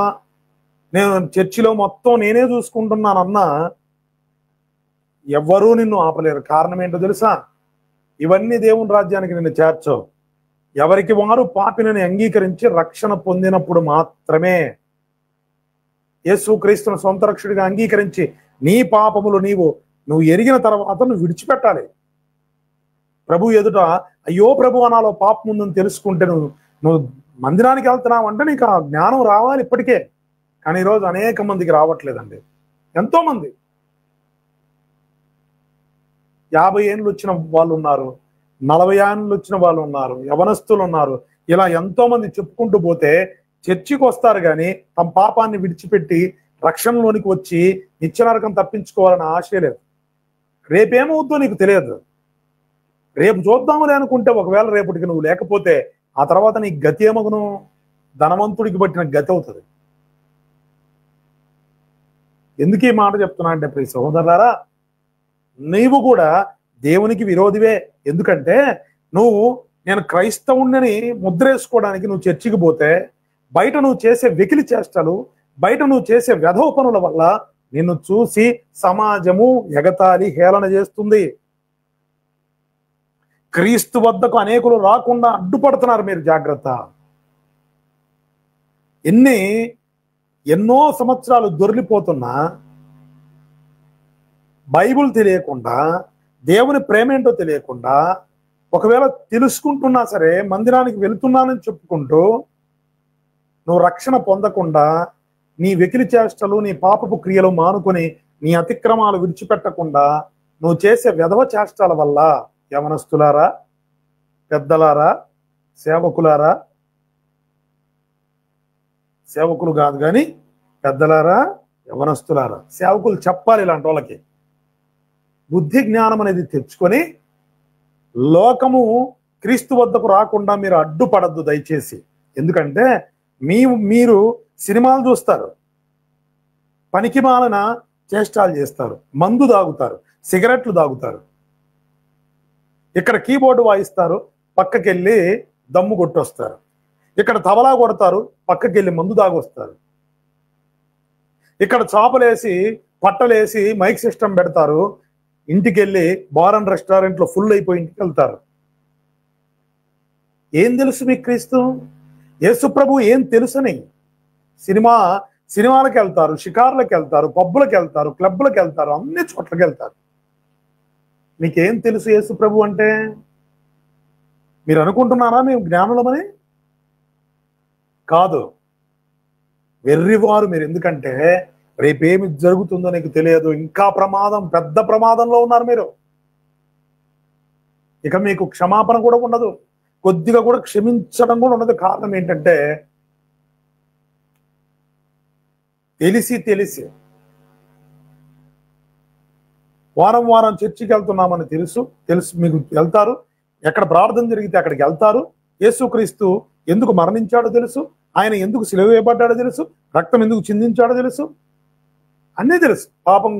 నేను చర్చిలో మొత్తం నేనే చూసుకుంటున్నానన్నా ఎవ్వరూ నిన్ను ఆపలేరు. కారణం ఏంటో తెలుసా? ఇవన్నీ దేవుని రాజ్యానికి నిన్ను చేర్చవు. ఎవరికి వారు పాపినని అంగీకరించి రక్షణ పొందినప్పుడు మాత్రమే, యేసుక్రీస్తును సొంత రక్షకుడిగా అంగీకరించి నీ పాపములు నువ్వు ఎరిగిన తర్వాత నువ్వు విడిచిపెట్టాలి. ప్రభు ఎదుట అయ్యో ప్రభు అనాలో పాపం ఉందని తెలుసుకుంటే నువ్వు మందిరానికి వెళ్తున్నావు అంటే నీకు ఆ జ్ఞానం రావాలి ఇప్పటికే. కానీ ఈరోజు అనేక మందికి రావట్లేదండి. ఎంతో మంది 50 ఏళ్ళు వచ్చిన వాళ్ళు ఉన్నారు, 40 ఏళ్ళు వచ్చిన వాళ్ళు ఉన్నారు, యవనస్తులు ఉన్నారు. ఇలా ఎంతో మంది చెప్పుకుంటూ పోతే చర్చికి వస్తారు కానీ తమ పాపాన్ని విడిచిపెట్టి రక్షణలోనికి వచ్చి నిత్య నరకం తప్పించుకోవాలని ఆశ లేదు. రేపేమవుద్దో నీకు తెలియదు. రేపు చూద్దాములే అనుకుంటే ఒకవేళ రేపటికి నువ్వు లేకపోతే ఆ తర్వాత నీ గతి ఏమగును? ధనవంతుడికి పట్టిన గతి అవుతుంది. ఎందుకు ఈ మాట చెప్తున్నా అంటే ప్రియ సహోదరులారా, నీవు కూడా దేవునికి విరోధివే. ఎందుకంటే నువ్వు నేను క్రైస్తవుణ్ణి ముద్రేసుకోవడానికి నువ్వు చర్చికి పోతే బయట నువ్వు చేసే వెకిలి చేష్టలు, బయట నువ్వు చేసే వెధవ పనుల వల్ల నిన్ను చూసి సమాజము ఎగతాళి హేళన చేస్తుంది. క్రీస్తు వద్దకు అనేకులు రాకుండా అడ్డుపడుతున్నారు. మీరు జాగ్రత్త. ఎన్నో సంవత్సరాలు దొరికిపోతున్నా బైబుల్ తెలియకుండా, దేవుని ప్రేమ ఏంటో తెలియకుండా, ఒకవేళ తెలుసుకుంటున్నా సరే మందిరానికి వెళుతున్నానని చెప్పుకుంటూ నువ్వు రక్షణ పొందకుండా, నీ వెకిలి చేష్టలు, నీ పాపపు క్రియలు మానుకొని, నీ అతిక్రమాలు విడిచిపెట్టకుండా నువ్వు చేసే వెధవ చేష్టాల వల్ల యవనస్తులారా, పెద్దలారా, సేవకులారా, సేవకులు కాదు కానీ పెద్దలారా, యవనస్తులారా, సేవకులు చెప్పాలి ఇలాంటి వాళ్ళకి. బుద్ధి జ్ఞానం అనేది తెచ్చుకొని లోకము క్రీస్తు వద్దకు రాకుండా మీరు అడ్డుపడద్దు దయచేసి. ఎందుకంటే మీరు సినిమాలు చూస్తారు, పనికి మాలిన చేష్టాలు చేస్తారు, మందు తాగుతారు, సిగరెట్లు తాగుతారు, ఇక్కడ కీబోర్డు వాయిస్తారు, పక్కకెళ్ళి దమ్ము కొట్టొస్తారు, ఇక్కడ తబలా కొడతారు, పక్కకెళ్ళి మందు తాగొస్తారు, ఇక్కడ చాపలేసి పట్టలేసి మైక్ సిస్టమ్ పెడతారు, ఇంటికెళ్ళి బార్ అండ్ రెస్టారెంట్లో ఫుల్ అయిపోయి ఇంటికి వెళ్తారు. ఏం తెలుసు మీకు క్రీస్తు? యేసు ప్రభు ఏం తెలుసని? సినిమాలకు వెళ్తారు, షికార్లకు వెళ్తారు, పబ్బులకు వెళ్తారు, క్లబ్లకు వెళ్తారు, అన్ని చోట్లకి వెళ్తారు. మీకేం తెలుసు యేసు ప్రభు అంటే? మీరు అనుకుంటున్నారా మేము జ్ఞానులమని? కాదు, వెర్రివారు మీరు. ఎందుకంటే రేపేమి జరుగుతుందో నీకు తెలియదు. ఇంకా ప్రమాదం, పెద్ద ప్రమాదంలో ఉన్నారు మీరు. ఇక మీకు క్షమాపణ కూడా ఉండదు, కొద్దిగా కూడా క్షమించడం కూడా ఉండదు. కారణం ఏంటంటే తెలిసి వారం వారం చర్చికి వెళ్తున్నామని తెలుసు మీకు వెళ్తారు. ఎక్కడ ప్రార్థన జరిగితే అక్కడికి వెళ్తారు. యేసుక్రీస్తు ఎందుకు మరణించాడో తెలుసు, ఆయన ఎందుకు సిలువ వేయబడ్డాడో తెలుసు, రక్తం ఎందుకు చిందించాడో తెలుసు, అన్నీ తెలుసు. పాపం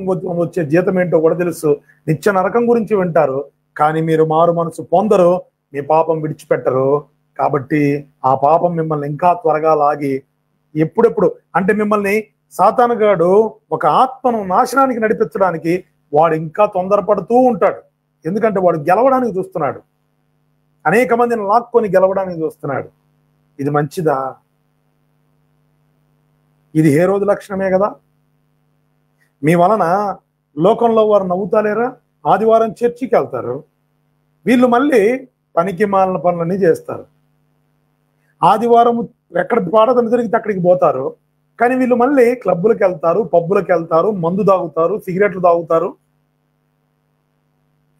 వచ్చే జీతం ఏంటో కూడా తెలుసు. నిత్య నరకం గురించి వింటారు, కానీ మీరు మారు మనసు పొందరు, మీ పాపం విడిచిపెట్టరు. కాబట్టి ఆ పాపం మిమ్మల్ని ఇంకా త్వరగా లాగి ఎప్పుడెప్పుడు అంటే మిమ్మల్ని సాతానుగాడు ఒక ఆత్మను నాశనానికి నడిపించడానికి వాడు ఇంకా తొందరపడుతూ ఉంటాడు. ఎందుకంటే వాడు గెలవడానికి చూస్తున్నాడు, అనేక మందిని లాక్కొని గెలవడానికి చూస్తున్నాడు. ఇది మంచిదా? ఇది హేరోదు లక్షణమే కదా. మీ వలన లోకంలో వారు నవ్వుతాలేరా? ఆదివారం చర్చికి వెళ్తారు, వీళ్ళు మళ్ళీ పనికి మాలిన పనులన్నీ చేస్తారు. ఆదివారం ఎక్కడ పాడదని జరిగితే అక్కడికి పోతారు, కానీ వీళ్ళు మళ్ళీ క్లబ్బులకు వెళ్తారు, పబ్బులకు వెళ్తారు, మందు తాగుతారు, సిగరెట్లు తాగుతారు.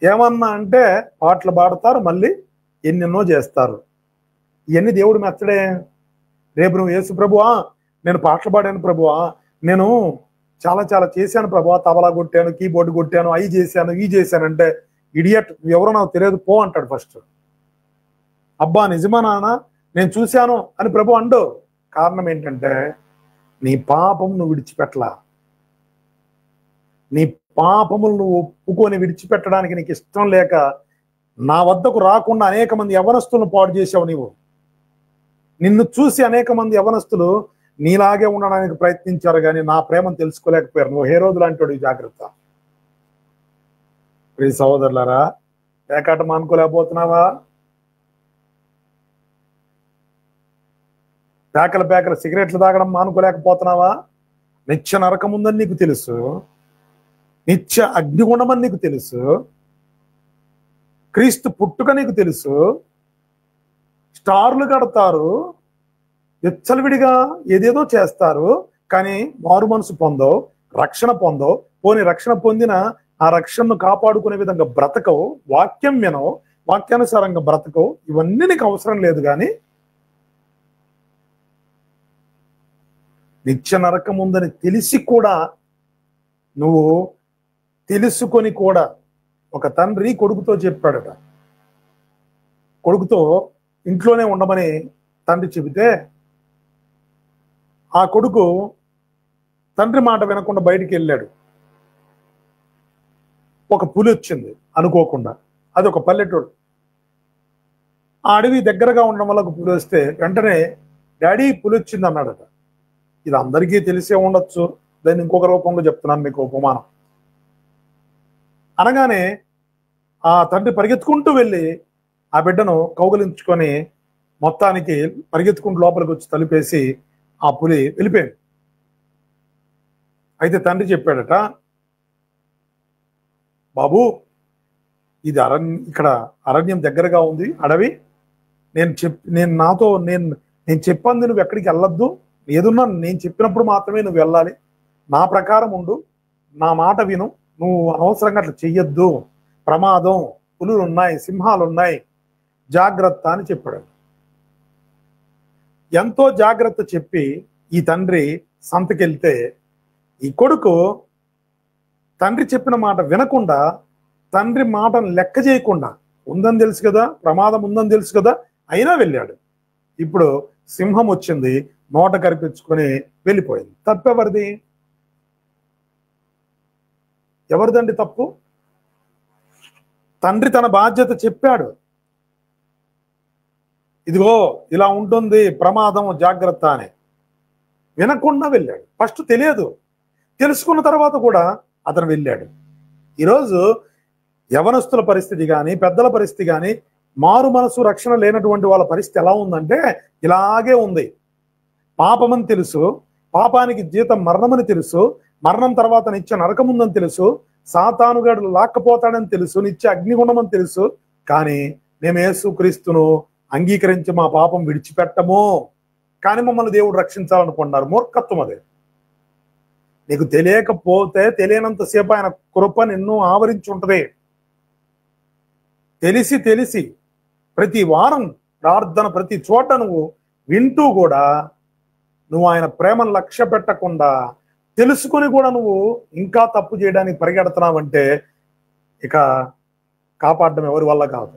ఏమన్నా అంటే పాటలు పాడతారు, మళ్ళీ ఎన్నెన్నో చేస్తారు. ఇవన్నీ దేవుడు మెచ్చడే. రేపు నువ్వు యేసు ప్రభువా, నేను పాటలు పాడాను ప్రభువా, నేను చాలా చాలా చేశాను ప్రభువా, తబలా కొట్టాను, కీబోర్డు కొట్టాను, అవి చేశాను, ఇవి చేశాను అంటే ఇడియట్, ఎవరో నాకు తెలియదు పో అంటాడు ఫస్ట్. అబ్బా నిజమా నాన్న నేను చూశాను అని ప్రభు అండు. కారణం ఏంటంటే నీ పాపం నువ్వు విడిచిపెట్టలా. నీ పాపములు నువ్వు ఒప్పుకొని విడిచిపెట్టడానికి నీకు ఇష్టం లేక నా వద్దకు రాకుండా అనేక మంది యవనస్తులను పాడు చేసావు. నిన్ను చూసి అనేక మంది యవనస్తులు నీలాగే ఉండడానికి ప్రయత్నించారు, కానీ నా ప్రేమను తెలుసుకోలేకపోయారు. నువ్వు హేరోదు లాంటి జాగ్రత్త. ప్రియ సహోదరులారా, పేకాట మానుకోలేకపోతున్నావా? పేకల సిగరెట్లు తాగడం మానుకోలేకపోతున్నావా? నిత్య నరకం ఉందని నీకు తెలుసు, నిత్య అగ్నిగుండమని నీకు తెలుసు, క్రీస్తు పుట్టుక నీకు తెలుసు, స్టార్లు కడతారు, విచ్చలవిడిగా ఏదేదో చేస్తారు, కానీ మారు మనసు పొందవు, రక్షణ పొందవు. పోనీ రక్షణ పొందిన ఆ రక్షణను కాపాడుకునే విధంగా బ్రతకవు, వాక్యం వినవు, వాక్యానుసారంగా బ్రతకవు. ఇవన్నీ నీకు అవసరం లేదు. కానీ నిత్య నరకం ఉందని తెలిసి కూడా, నువ్వు తెలుసుకొని కూడా, ఒక తండ్రి కొడుకుతో చెప్పాడట, కొడుకుతో ఇంట్లోనే ఉండమని తండ్రి చెబితే ఆ కొడుకు తండ్రి మాట వినకుండా బయటికి వెళ్ళాడు. ఒక పులి వచ్చింది అనుకోకుండా. అది ఒక పల్లెటూరు. ఆ అడవి దగ్గరగా ఉండడం వల్ల ఒక పులి వస్తే వెంటనే డాడీ పులి వచ్చింది అన్నాడట. ఇది అందరికీ తెలిసే ఉండొచ్చు, దాన్ని ఇంకొక రూపంలో చెప్తున్నాను మీకు ఉపమానం. అనగానే ఆ తండ్రి పరిగెత్తుకుంటూ వెళ్ళి ఆ బిడ్డను కౌగిలించుకొని మొత్తానికి పరిగెత్తుకుంటూ లోపలికి వచ్చి తలుపేసి ఆ పులి వెళ్ళిపోయాడు. అయితే తండ్రి చెప్పాడట, బాబు ఇది ఇక్కడ అరణ్యం దగ్గరగా ఉంది, అడవి. నేను చెప్పంది నువ్వు ఎక్కడికి వెళ్ళొద్దు. ఏదున్నా నేను చెప్పినప్పుడు మాత్రమే నువ్వు వెళ్ళాలి. నా ప్రకారం ఉండు, నా మాట విను. నువ్వు అనవసరంగా అట్లా చెయ్యొద్దు, ప్రమాదం, పులులు ఉన్నాయి, సింహాలు ఉన్నాయి, జాగ్రత్త అని చెప్పాడు. ఎంతో జాగ్రత్త చెప్పి ఈ తండ్రి సంతకెళ్తే ఈ కొడుకు తండ్రి చెప్పిన మాట వినకుండా, తండ్రి మాటను లెక్క చేయకుండా, ఉందని తెలుసు కదా, ప్రమాదం ఉందని తెలుసు కదా, అయినా వెళ్ళాడు. ఇప్పుడు సింహం వచ్చింది, నోట కరిపించుకొని వెళ్ళిపోయింది. తప్పెవరిది? ఎవరిదండి తప్పు? తండ్రి తన బాధ్యత చెప్పాడు, ఇదిగో ఇలా ఉంటుంది ప్రమాదం, జాగ్రత్త అని. వినకుండా వెళ్ళాడు. ఫస్ట్ తెలియదు, తెలుసుకున్న తర్వాత కూడా అతను వెళ్ళాడు. ఈరోజు యవనస్తుల పరిస్థితి కానీ, పెద్దల పరిస్థితి కానీ, మారు మనసు రక్షణ లేనటువంటి వాళ్ళ పరిస్థితి ఎలా ఉందంటే ఇలాగే ఉంది. పాపమని తెలుసు, పాపానికి జీతం మరణమని తెలుసు, మరణం తర్వాత నిత్య నరకం ఉందని తెలుసు, సాతానుగాడు లాక్కపోతాడని తెలుసు, నిత్య అగ్నిగుండమని తెలుసు. కానీ మేము యేసుక్రీస్తును అంగీకరించి మా పాపం విడిచిపెట్టము, కానీ మమ్మల్ని దేవుడు రక్షించాలనుకున్నారు. మూర్ఖత్వం అదే. నీకు తెలియకపోతే తెలియనంతసేపు ఆయన కృప నిన్ను ఆవరించి ఉంటది. తెలిసి ప్రతి వారం ప్రార్థన ప్రతి చోట నువ్వు వింటూ కూడా నువ్వు ఆయన ప్రేమను లక్ష్య పెట్టకుండా తెలుసుకుని కూడా నువ్వు ఇంకా తప్పు చేయడానికి పరిగెడుతున్నావంటే ఇక కాపాడడం ఎవరి వల్ల కాదు.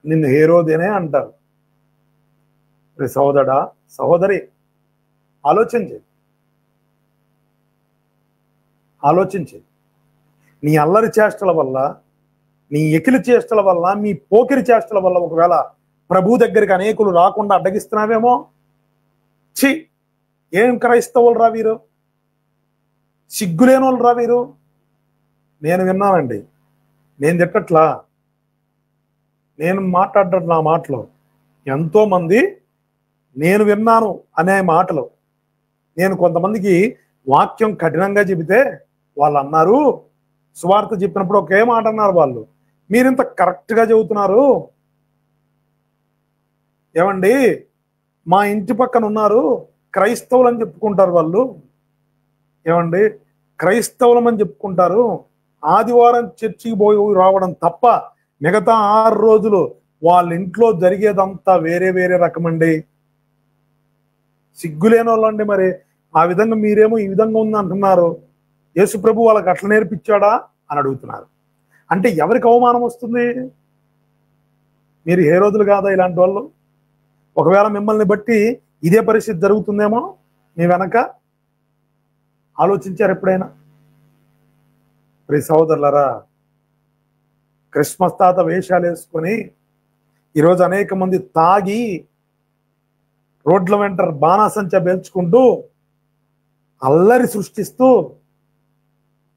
నిన్ను హేరోదేనే అంటారు. సహోదరా, సహోదరి, ఆలోచించి నీ అల్లరి చేష్టల వల్ల, నీ ఎకిలి చేష్టల వల్ల, మీ పోకిరి చేష్టల వల్ల ఒకవేళ ప్రభు దగ్గరికి అనేకులు రాకుండా అడ్డగిస్తున్నావేమో. ఛీ, ఏం క్రైస్తవులు రా వీరు, సిగ్గులేని వాళ్ళు రా వీరు. నేను విన్నానండి, నేను తిట్టట్లా, నేను మాట్లాడటం నా మాటలు ఎంతో మంది నేను విన్నాను అనే మాటలు. నేను కొంతమందికి వాక్యం కఠినంగా చెబితే వాళ్ళు అన్నారు, సువార్త చెప్పినప్పుడు ఒకే మాట అన్నారు వాళ్ళు, మీరింత కరెక్ట్గా చెబుతున్నారు ఏమండి, మా ఇంటి పక్కన ఉన్నారు క్రైస్తవులు అని చెప్పుకుంటారు వాళ్ళు, ఏమండి క్రైస్తవులం అని చెప్పుకుంటారు, ఆదివారం చర్చికి పోయి రావడం తప్ప మిగతా 6 రోజులు వాళ్ళ ఇంట్లో జరిగేదంతా వేరే వేరే రకమండి. సిగ్గులేని వాళ్ళండి. మరి ఆ విధంగా మీరేమో ఈ విధంగా ఉంది అంటున్నారు. యేసు ప్రభు వాళ్ళకి అట్లా నేర్పించాడా అని అడుగుతున్నారు. అంటే ఎవరికి అవమానం వస్తుంది? మీరు హేరోదులు కాదా ఇలాంటి వాళ్ళు? ఒకవేళ మిమ్మల్ని బట్టి ఇదే పరిస్థితి జరుగుతుందేమో మీ వెనక. ఆలోచించారు ఎప్పుడైనా? ప్రియ సహోదరులారా, క్రిస్మస్ తాత వేషాలు వేసుకొని ఈరోజు అనేక మంది తాగి రోడ్ల వెంట బాణాసంచా పేల్చుకుంటూ అల్లరి సృష్టిస్తూ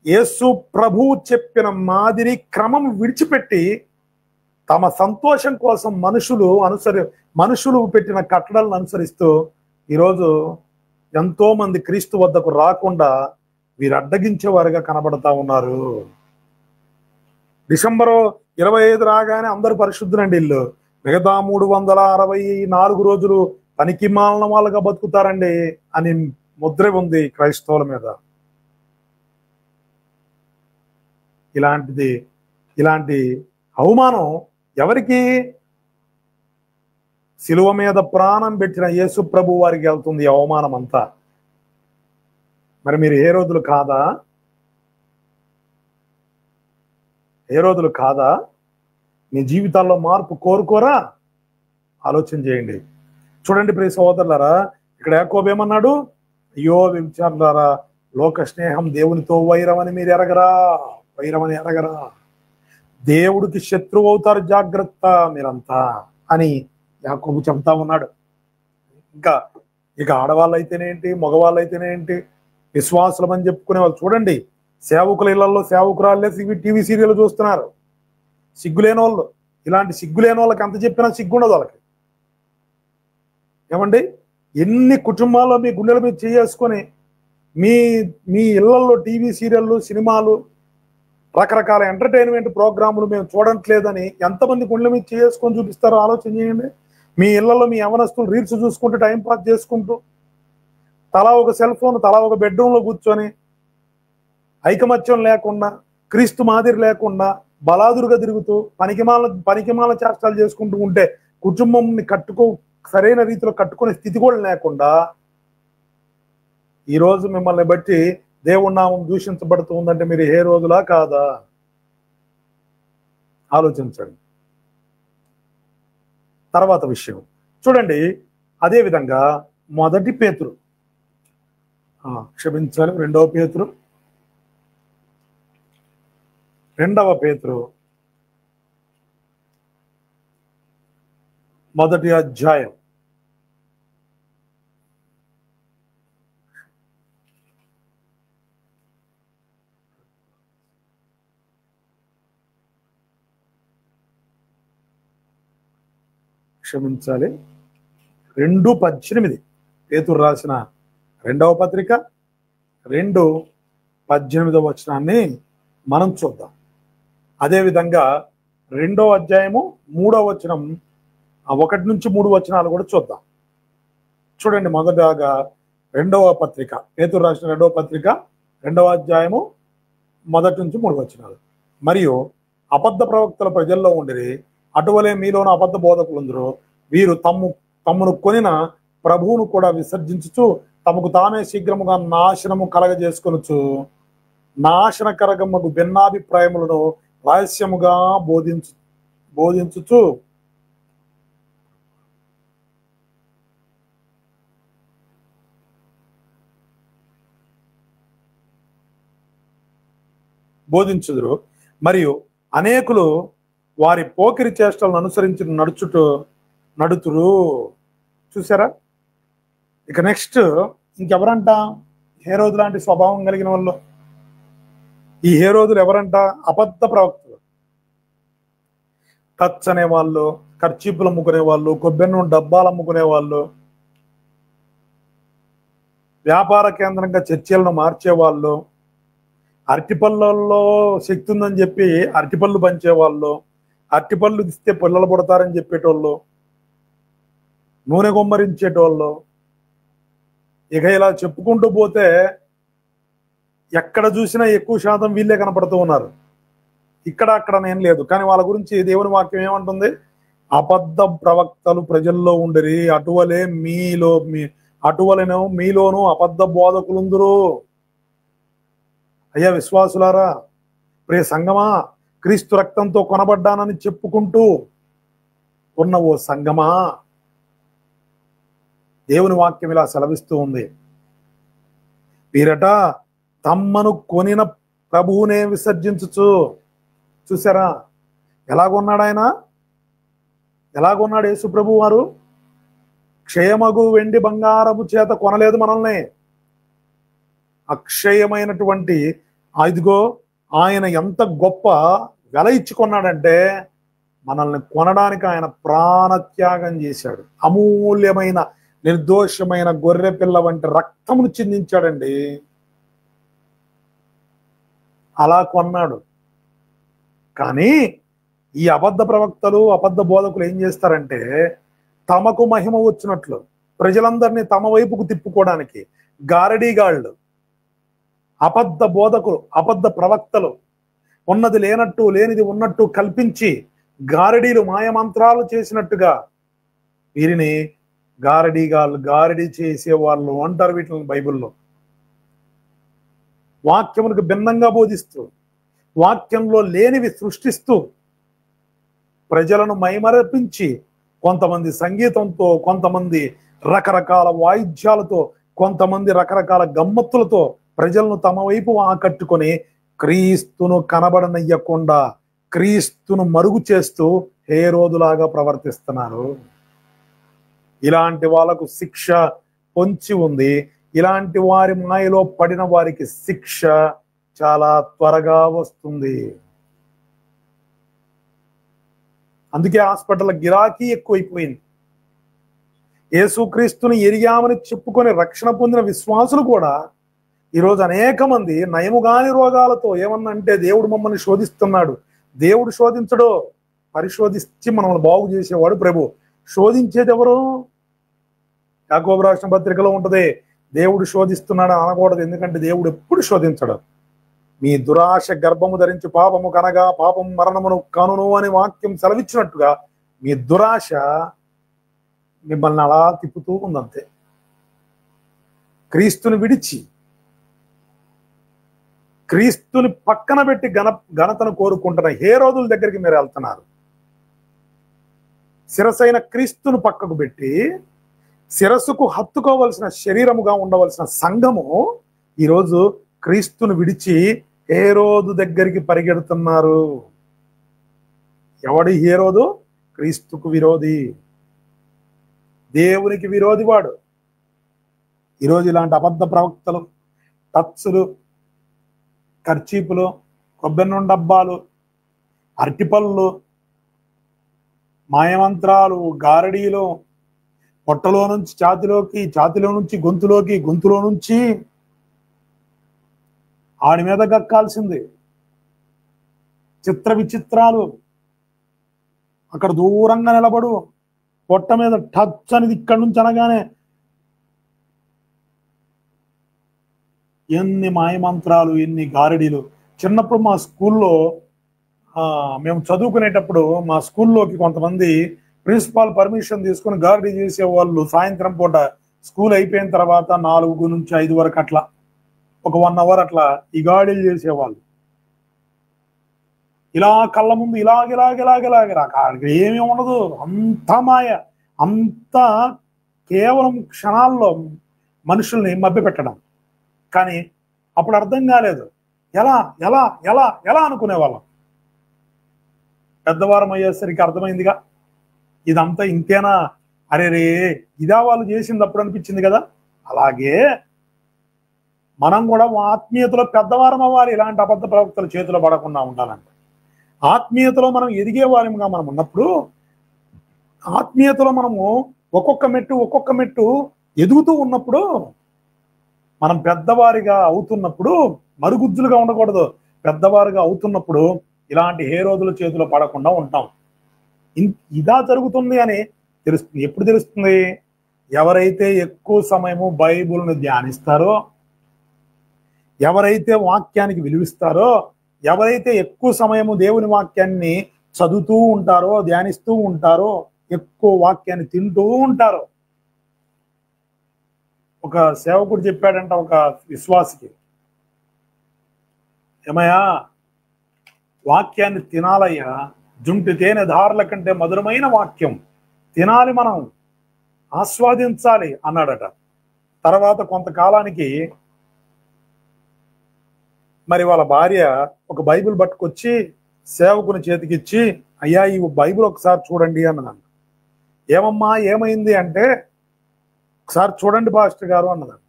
యేసు ప్రభువు చెప్పిన మాదిరి క్రమం విడిచిపెట్టి తమ సంతోషం కోసం మనుషులు పెట్టిన కట్టడలను అనుసరిస్తూ ఈరోజు ఎంతో మంది క్రీస్తు వద్దకు రాకుండా వీరు అడ్డగించేవారుగా కనబడతా ఉన్నారు. డిసెంబరు 25 రాగానే అందరూ పరిశుద్ధులండి. ఇల్లు మిగతా 364 రోజులు పనికి మాలిన వాళ్ళగా బతుకుతారండి అని ముద్ర ఉంది క్రైస్తవుల మీద. ఇలాంటి అవమానం ఎవరికి? శిలువ మీద ప్రాణం పెట్టిన యేసు ప్రభు వారికి వెళ్తుంది ఈ అవమానం అంతా. మరి మీరు హేరోదులు కాదా? హేరోదులు కాదా? మీ జీవితాల్లో మార్పు కోరుకోరా? ఆలోచన చేయండి. చూడండి ప్రియ సహోదరులారా, ఇక్కడ యాకోబు ఏమన్నాడు? అయ్యో వ్యభిచారులారా, లోక స్నేహం దేవునితో వైరమని మీరు వైరమని ఎరగరా, దేవుడికి శత్రువు అవుతారు, జాగ్రత్త మీరంతా అని యాకోబు చెప్తా ఉన్నాడు. ఇంకా ఇక ఆడవాళ్ళు అయితేనేంటి, మగవాళ్ళు అయితేనేంటి, విశ్వాసులం అని చెప్పుకునే వాళ్ళు చూడండి, సేవకుల ఇళ్లలో సేవకురాళ్ళే టీవీ సీరియల్ చూస్తున్నారు. సిగ్గులేని వాళ్ళు, ఇలాంటి సిగ్గులేని వాళ్ళకి ఎంత చెప్పినా సిగ్గుండదు వాళ్ళకి. ఏమండి, ఎన్ని కుటుంబాల్లో మీ గుండెల మీద చేసుకొని మీ మీ ఇళ్లలో టీవీ సీరియళ్ళు, సినిమాలు, రకరకాల ఎంటర్టైన్మెంట్ ప్రోగ్రాములు మేము చూడట్లేదని ఎంతమంది గుండెల మీద చేసుకొని చూపిస్తారో ఆలోచన చేయండి. మీ ఇళ్లలో మీ యవనస్తులు రీల్స్ చూసుకుంటూ టైంపాస్ చేసుకుంటూ, తలా ఒక సెల్ ఫోన్, తలా ఒక బెడ్రూమ్లో కూర్చొని ఐకమత్యం లేకుండా, క్రీస్తు మాదిరి లేకుండా బలాదురుగా తిరుగుతూ పనికిమాల చేష్టాలు చేసుకుంటూ ఉంటే కుటుంబంని సరైన రీతిలో కట్టుకునే స్థితి కూడా లేకుండా ఈరోజు మిమ్మల్ని బట్టి దేవుడి నామం దూషించబడుతూ ఉందంటే మీరు ఏ రోజులా కాదా ఆలోచించండి. తర్వాత విషయం చూడండి, అదే విధంగా మొదటి పేతురు, క్షమించాలి, రెండవ పేతురు 1వ అధ్యాయం 2:18 పేతురు రాసిన 2వ పత్రిక 2:18 వచనాన్ని మనం చూద్దాం. అదేవిధంగా 2వ అధ్యాయము 3వ వచనం, 1 నుంచి 3 వచనాలు కూడా చూద్దాం. చూడండి, మొదటగా 2వ పత్రిక, పేతురు రాసిన 2వ పత్రిక 2వ అధ్యాయము 1 నుంచి 3 వచనాలు. మరియు అబద్ధ ప్రవక్తల ప్రజల్లో ఉండిరి, అటువలే మీలోని అబద్ధ బోధకులందరూ, వీరు తమ్మును కొనిన ప్రభువును కూడా విసర్జించుచు తమకు తామే శీఘ్రముగా నాశనము కలగజేసుకొనుచు నాశనకరగమ్మకు భిన్నాభిప్రాయములను రహస్యముగా బోధించుచు బోధించుదురు. మరియు అనేకులు వారి పోకిరి చేష్టలను అనుసరించి నడుతురు. చూసారా? ఇక నెక్స్ట్ ఇంకెవరంట? హేరోదు లాంటి స్వభావం కలిగిన వాళ్ళు. ఈ హేరోదులు ఎవరంట? అబద్ధ ప్రవక్తలు. టచ్ అనేవాళ్ళు, ఖర్చీపులు అమ్ముకునే వాళ్ళు, కొబ్బెన్ను డబ్బాలు అమ్ముకునే వాళ్ళు, వ్యాపార కేంద్రంగా చర్చలను మార్చేవాళ్ళు, అరటిపళ్ళల్లో శక్తి ఉందని చెప్పి అరటిపళ్ళు పంచేవాళ్ళు, అరటిపళ్ళు ఇస్తే పిల్లలు పుడతారని చెప్పేటోళ్ళు, నూనె గుమ్మరించేటోళ్ళు. ఇక ఇలా చెప్పుకుంటూ పోతే ఎక్కడ చూసినా ఎక్కువ శాతం వీళ్ళే కనపడుతూ ఉన్నారు. ఇక్కడ అక్కడ నేను లేదు, కానీ వాళ్ళ గురించి దేవుని వాక్యం ఏమంటుంది? అబద్ధ ప్రవక్తలు ప్రజల్లో ఉండరి, అటువలెనో మీలోనూ అబద్ధ బోధకులుందురు. అయ్యా విశ్వాసులారా, ప్రియ సంగమా, క్రీస్తు రక్తంతో కొనబడ్డానని చెప్పుకుంటూ ఉన్న ఓ సంగమా, దేవుని వాక్యం ఇలా సెలవిస్తూ ఉంది. వీరట తమ్మను కొనిన ప్రభువునే విసర్జించుచు. చూసారా ఎలాగొన్నాడు ఆయన? ఎలాగొన్నాడు యేసు ప్రభు వారు? క్షయమగు వెండి బంగారము చేత కొనలేదు మనల్ని. అక్షయమైనటువంటి ఇదిగో ఆయన ఎంత గొప్ప వెల ఇచ్చి కొన్నాడంటే, మనల్ని కొనడానికి ఆయన ప్రాణత్యాగం చేశాడు. అమూల్యమైన నిర్దోషమైన గొర్రె పిల్ల వంటి రక్తమును చిందించాడండి. అలా కొన్నాడు. కానీ ఈ అబద్ధ ప్రవక్తలు, అబద్ధ బోధకులు ఏం చేస్తారంటే, తమకు మహిమ వచ్చినట్లు ప్రజలందరినీ తమ వైపుకు తిప్పుకోవడానికి గారడీగాళ్ళు, అబద్ధ బోధకులు, అబద్ధ ప్రవక్తలు ఉన్నది లేనట్టు, లేనిది ఉన్నట్టు కల్పించి గారడీలు, మాయమంత్రాలు చేసినట్టుగా వీరిని గారడీ చేసే వాళ్ళు అంటారు వీటిని బైబిల్లో. వాక్యములకు భిన్నంగా బోధిస్తూ, వాక్యంలో లేనివి సృష్టిస్తూ, ప్రజలను మైమరపించి, కొంతమంది సంగీతంతో, కొంతమంది రకరకాల వాయిద్యాలతో, కొంతమంది రకరకాల గమ్మత్తులతో ప్రజలను తమ వైపు ఆకట్టుకొని క్రీస్తును కనబడనయ్యకుండా క్రీస్తును మరుగు చేస్తూ హేరోదులాగా ప్రవర్తిస్తున్నారు. ఇలాంటి వాళ్ళకు శిక్ష పొంచి ఉంది. ఇలాంటి వారి మాయలో పడిన వారికి శిక్ష చాలా త్వరగా వస్తుంది. అందుకే హాస్పిటల్ గిరాకీ ఎక్కువైపోయింది. యేసుక్రీస్తుని ఎరిగామని చెప్పుకొని రక్షణ పొందిన విశ్వాసులు కూడా ఈరోజు అనేక మంది నయముగాని రోగాలతో ఏమన్నంటే దేవుడు మమ్మల్ని శోధిస్తున్నాడు. దేవుడు శోధించడో, పరిశోధించి మనల్ని బాగు చేసేవాడు ప్రభు. శోధించేది ఎవరు? యాకోబు రాసిన పత్రికలో ఉంటది, దేవుడు శోధిస్తున్నాడు అనకూడదు. ఎందుకంటే దేవుడు ఎప్పుడు శోధించడు. మీ దురాశ గర్భము ధరించి పాపము కనగా పాపం మరణమును కనును అని వాక్యం సెలవిచ్చినట్టుగా మీ దురాశ మిమ్మల్ని అలా తిప్పుతూ ఉందంతే. క్రీస్తుని విడిచి క్రీస్తుని పక్కన పెట్టి ఘనతను కోరుకుంటున్న హేరోదుల దగ్గరికి మీరు వెళ్తున్నారు. శిరసైన క్రీస్తును పక్కకు పెట్టి శిరస్సుకు హత్తుకోవలసిన శరీరముగా ఉండవలసిన సంఘము ఈరోజు క్రీస్తును విడిచి హేరోదు దగ్గరికి పరిగెడుతున్నారు. ఎవడి హేరోదు? క్రీస్తుకు విరోధి, దేవునికి విరోధి వాడు. ఈరోజు ఇలాంటి అబద్ధ ప్రవక్తలు, టచ్లు, కర్చీపులు, కొబ్బరి నూనె డబ్బాలు, అరటిపళ్ళు, మాయమంత్రాలు, గారడీలు, పొట్టలో నుంచి ఛాతిలోకి, ఛాతిలో నుంచి గొంతులోకి, గొంతులో నుంచి ఆడి మీద గక్కాల్సింది, చిత్ర విచిత్రాలు, అక్కడ దూరంగా నిలబడు, పొట్ట మీద టచ్ అనేది ఇక్కడి నుంచి అనగానే ఎన్ని మాయమంత్రాలు, ఎన్ని గారడీలు. చిన్నప్పుడు మా స్కూల్లో మేము చదువుకునేటప్పుడు మా స్కూల్లోకి కొంతమంది ప్రిన్సిపాల్ పర్మిషన్ తీసుకుని గారడీ చేసేవాళ్ళు. సాయంత్రం పూట స్కూల్ అయిపోయిన తర్వాత 4 నుంచి 5 వరకు అట్లా ఒక 1 అవర్ అట్లా ఈ గారడీలు చేసేవాళ్ళు. ఇలా కళ్ళ ముందు ఇలాగ ఏమీ ఉండదు, అంత మాయ, అంతా కేవలం క్షణాల్లో మనుషుల్ని మభ్యపెట్టడం. కానీ అప్పుడు అర్థం కాలేదు, ఎలా ఎలా ఎలా ఎలా అనుకునేవాళ్ళం. పెద్దవారం అయ్యేసరికి అర్థమైందిగా, ఇదంతా ఇంతేనా, అరే రే ఇదా వాళ్ళు చేసింది అప్పుడు అనిపించింది కదా. అలాగే మనం కూడా ఆత్మీయతలో పెద్దవారం అవ్వాలి. ఇలాంటి అబద్ధ ప్రవక్తల చేతిలో పడకుండా ఉండాలంటే ఆత్మీయతలో మనం ఎదిగే వారిగా మనం ఉన్నప్పుడు, ఆత్మీయతలో మనము ఒక్కొక్క మెట్టు ఎదుగుతూ ఉన్నప్పుడు, మనం పెద్దవారిగా అవుతున్నప్పుడు, మరుగుజ్జులుగా ఉండకూడదు, పెద్దవారిగా అవుతున్నప్పుడు ఇలాంటి హేరోదుల చేతిలో పడకుండా ఉంటాం. ఇదా జరుగుతుంది అని తెలుస్తుంది. ఎప్పుడు తెలుస్తుంది? ఎవరైతే ఎక్కువ సమయము బైబిల్ని ధ్యానిస్తారో, ఎవరైతే వాక్యానికి విలువిస్తారో, ఎవరైతే ఎక్కువ సమయము దేవుని వాక్యాన్ని చదువుతూ ఉంటారో, ధ్యానిస్తూ ఉంటారో, ఎక్కువ వాక్యాన్ని తింటూ ఉంటారో. ఒక సేవకుడు చెప్పాడంట ఒక విశ్వాసికి, ఏమయ్యా వాక్యాన్ని తినాలయ్యా, జుంటి తేనె ధారల కంటే మధురమైన వాక్యం తినాలి, మనం ఆస్వాదించాలి అన్నాడట. తర్వాత కొంతకాలానికి మరి వాళ్ళ భార్య ఒక బైబిల్ పట్టుకొచ్చి సేవకుని చేతికిచ్చి, అయ్యా ఈ బైబిల్ ఒకసారి చూడండి అన్నదంట. ఏమమ్మా ఏమైంది అంటే, ఒకసారి చూడండి పాస్టర్ గారు అన్నదంట.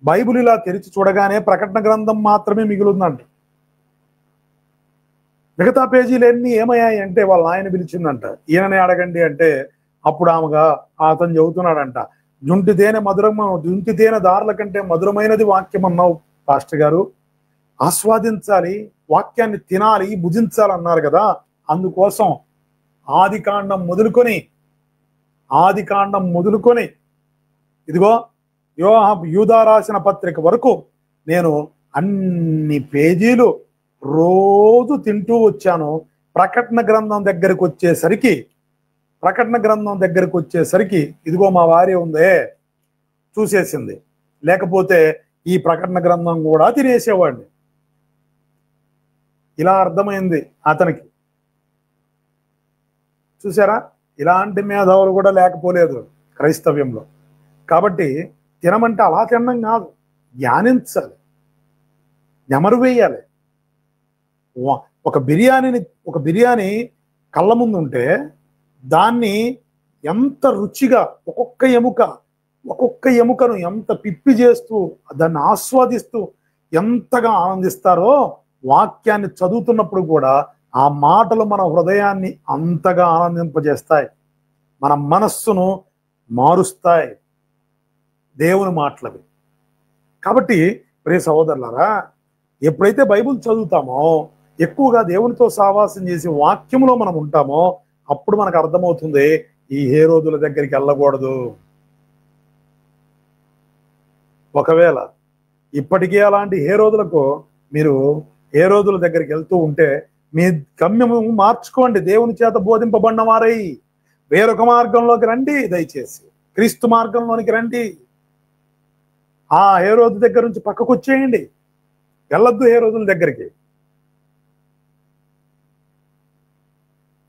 బైబిల్ ఇలా తెరిచి చూడగానే ప్రకటన గ్రంథం మాత్రమే మిగులుందంట. మిగతా పేజీలు ఎన్ని ఏమయ్యాయి అంటే వాళ్ళ ఆయన పిలిచిందంట. ఈయననే అడగండి అంటే అప్పుడు ఆమెగా అతను చెబుతున్నాడంట, జుంటి తేనె దారుల కంటే మధురమైనది వాక్యం అన్నావు పాస్టర్ గారు, ఆస్వాదించాలి, వాక్యాన్ని తినాలి, భుజించాలి అన్నారు కదా, అందుకోసం ఆదికాండం మొదలుకొని ఇదిగో యూదా రాసిన పత్రిక వరకు నేను అన్ని పేజీలు రోజు తింటూ వచ్చాను. ప్రకటన గ్రంథం దగ్గరికి వచ్చేసరికి ఇదిగో మా భార్య ఉందే చూసేసింది, లేకపోతే ఈ ప్రకటన గ్రంథం కూడా తినేసేవాడిని. ఇలా అర్థమైంది అతనికి. చూసారా, ఇలాంటి మేధావులు కూడా లేకపోలేదు క్రైస్తవ్యంలో. కాబట్టి తినమంటే అలా తినడం కాదు, ధ్యానించాలి, నెమరు వేయాలి. ఒక బిర్యానీ కళ్ళ ముందు ఉంటే దాన్ని ఎంత రుచిగా ఒక్కొక్క ఎముకను ఎంత పిప్పి చేస్తూ దాన్ని ఆస్వాదిస్తూ ఎంతగా ఆనందిస్తారో, వాక్యాన్ని చదువుతున్నప్పుడు కూడా ఆ మాటలు మన హృదయాన్ని అంతగా ఆనందింపజేస్తాయి, మన మనస్సును మారుస్తాయి దేవుని మాటలవి. కాబట్టి ప్రియ సహోదరులారా, ఎప్పుడైతే బైబిల్ చదువుతామో, ఎక్కువగా దేవునితో సహవాసం చేసి వాక్యములో మనం ఉంటామో, అప్పుడు మనకు అర్థమవుతుంది ఈ హేరోదుల దగ్గరికి వెళ్ళకూడదు. ఒకవేళ ఇప్పటికే అలాంటి హేరోదులకు మీరు హేరోదుల దగ్గరికి వెళ్తూ ఉంటే మీ గమ్యము మార్చుకోండి. దేవుని చేత బోధింపబడిన వారై వేరొక మార్గంలోకి రండి, దయచేసి క్రీస్తు మార్గంలోనికి రండి. ఆ హేరోదు దగ్గర నుంచి పక్కకు వచ్చేయండి, వెళ్ళొద్దు హేరోదుల దగ్గరికి.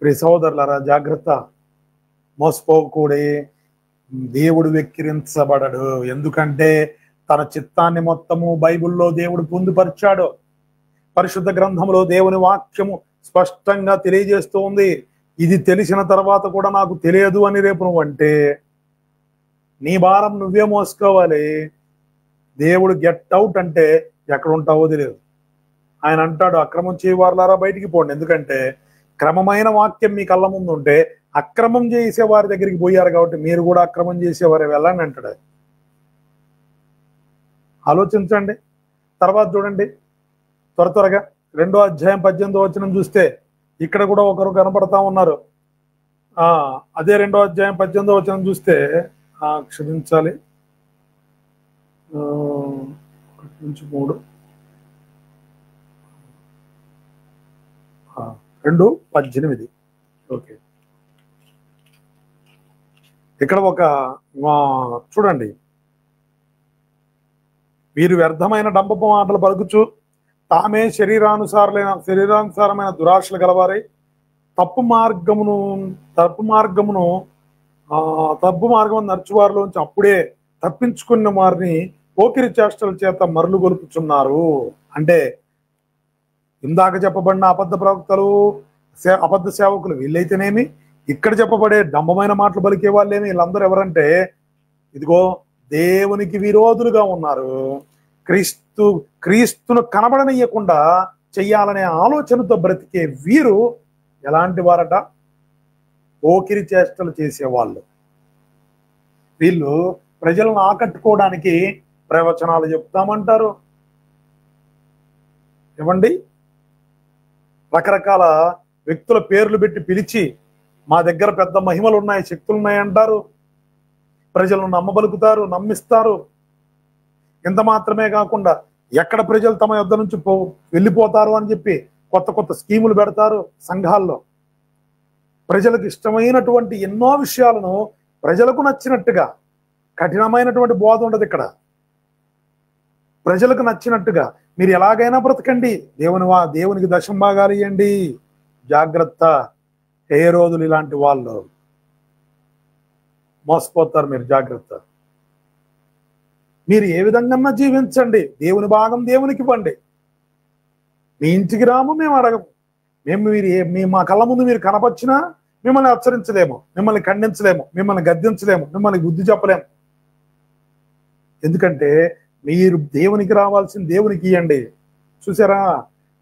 ప్రియ సహోదరులారా, జాగ్రత్త, మోసపోకూడే. దేవుడు వెక్కిరించబడడు, ఎందుకంటే తన చిత్తాన్ని మొత్తము బైబిల్లో దేవుడు పొందుపరిచాడు. పరిశుద్ధ గ్రంథంలో దేవుని వాక్యము స్పష్టంగా తెలియజేస్తూ ఉంది. ఇది తెలిసిన తర్వాత కూడా నాకు తెలియదు అని రేపు నువ్వు అంటే నీ భారం నువ్వే మోసుకోవాలి. దేవుడు గెట్ అవుట్ అంటే ఎక్కడ ఉంటావో తెలియదు. ఆయన అంటాడు, అక్రమం చేయవారులారా బయటికి పోండి. ఎందుకంటే క్రమమైన వాక్యం మీ కళ్ళ ముందు ఉంటే అక్రమం చేసే వారి దగ్గరికి పోయారు కాబట్టి మీరు కూడా అక్రమం చేసేవారే వెళ్ళండి అంటాడు. ఆలోచించండి. తర్వాత చూడండి, త్వరగా 2వ అధ్యాయం 18వ వచనం చూస్తే ఇక్కడ కూడా ఒకరు కనపడతా ఉన్నారు. అదే 2వ అధ్యాయం 18వ వచనం చూస్తే క్షమించాలి, 1-3 2:18. ఓకే, ఇక్కడ చూడండి, వీరు వ్యర్థమైన డంబపు మాటలు పలుకుచు తామే శరీరానుసారమైన దురాశలు గలవారై తప్పు మార్గమును నడుచువారిలోంచి అప్పుడే తప్పించుకున్న వారిని పోకిరి చేష్టల చేత మరలు గొలుపుచున్నారు. అంటే ఇందాక చెప్పబడిన అబద్ధ ప్రవక్తలు, అబద్ధ సేవకులు వీళ్ళైతేనేమి, ఇక్కడ చెప్పబడే డంబమైన మాటలు పలికే వాళ్ళేమి, వీళ్ళందరూ ఎవరంటే ఇదిగో దేవునికి విరోధులుగా ఉన్నారు. క్రీస్తును కనబడనీయకుండా చెయ్యాలనే ఆలోచనతో బ్రతికే వీరు ఎలాంటి వారట? పోకిరి చేష్టలు చేసేవాళ్ళు. వీళ్ళు ప్రజలను ఆకట్టుకోవడానికి ప్రవచనాలు చెప్తామంటారు. ఏమండి, రకరకాల వ్యక్తుల పేర్లు పెట్టి పిలిచి మా దగ్గర పెద్ద మహిమలు ఉన్నాయి, శక్తులు ఉన్నాయి అంటారు. ప్రజలను నమ్మబలుకుతారు, నమ్మిస్తారు. ఇంత మాత్రమే కాకుండా ఎక్కడ ప్రజలు తమ యొద్ద నుంచి వెళ్ళిపోతారు అని చెప్పి కొత్త స్కీములు పెడతారు సంఘాల్లో. ప్రజలకు ఇష్టమైనటువంటి ఎన్నో విషయాలను ప్రజలకు నచ్చినట్టుగా, కఠినమైనటువంటి బోధ ఉండదు ఇక్కడ. ప్రజలకు నచ్చినట్టుగా మీరు ఎలాగైనా బ్రతకండి, దేవునికి దశం భాగాలు ఇవ్వండి. జాగ్రత్త, హేరోదులు ఇలాంటి వాళ్ళు మోసపోతారు. మీరు జాగ్రత్త. మీరు ఏ విధంగా జీవించండి, దేవుని భాగం దేవునికి ఇవ్వండి. మీ ఇంటికి రాము, మేము అడగము. మేము మా కళ్ళ ముందు మీరు కనపరిచినా మిమ్మల్ని హెచ్చరించలేము, మిమ్మల్ని ఖండించలేము, మిమ్మల్ని గద్దించలేము, మిమ్మల్ని బుద్ధి చెప్పలేము. ఎందుకంటే మీరు దేవునికి రావాల్సింది దేవునికి ఇవ్వండి. చూసారా,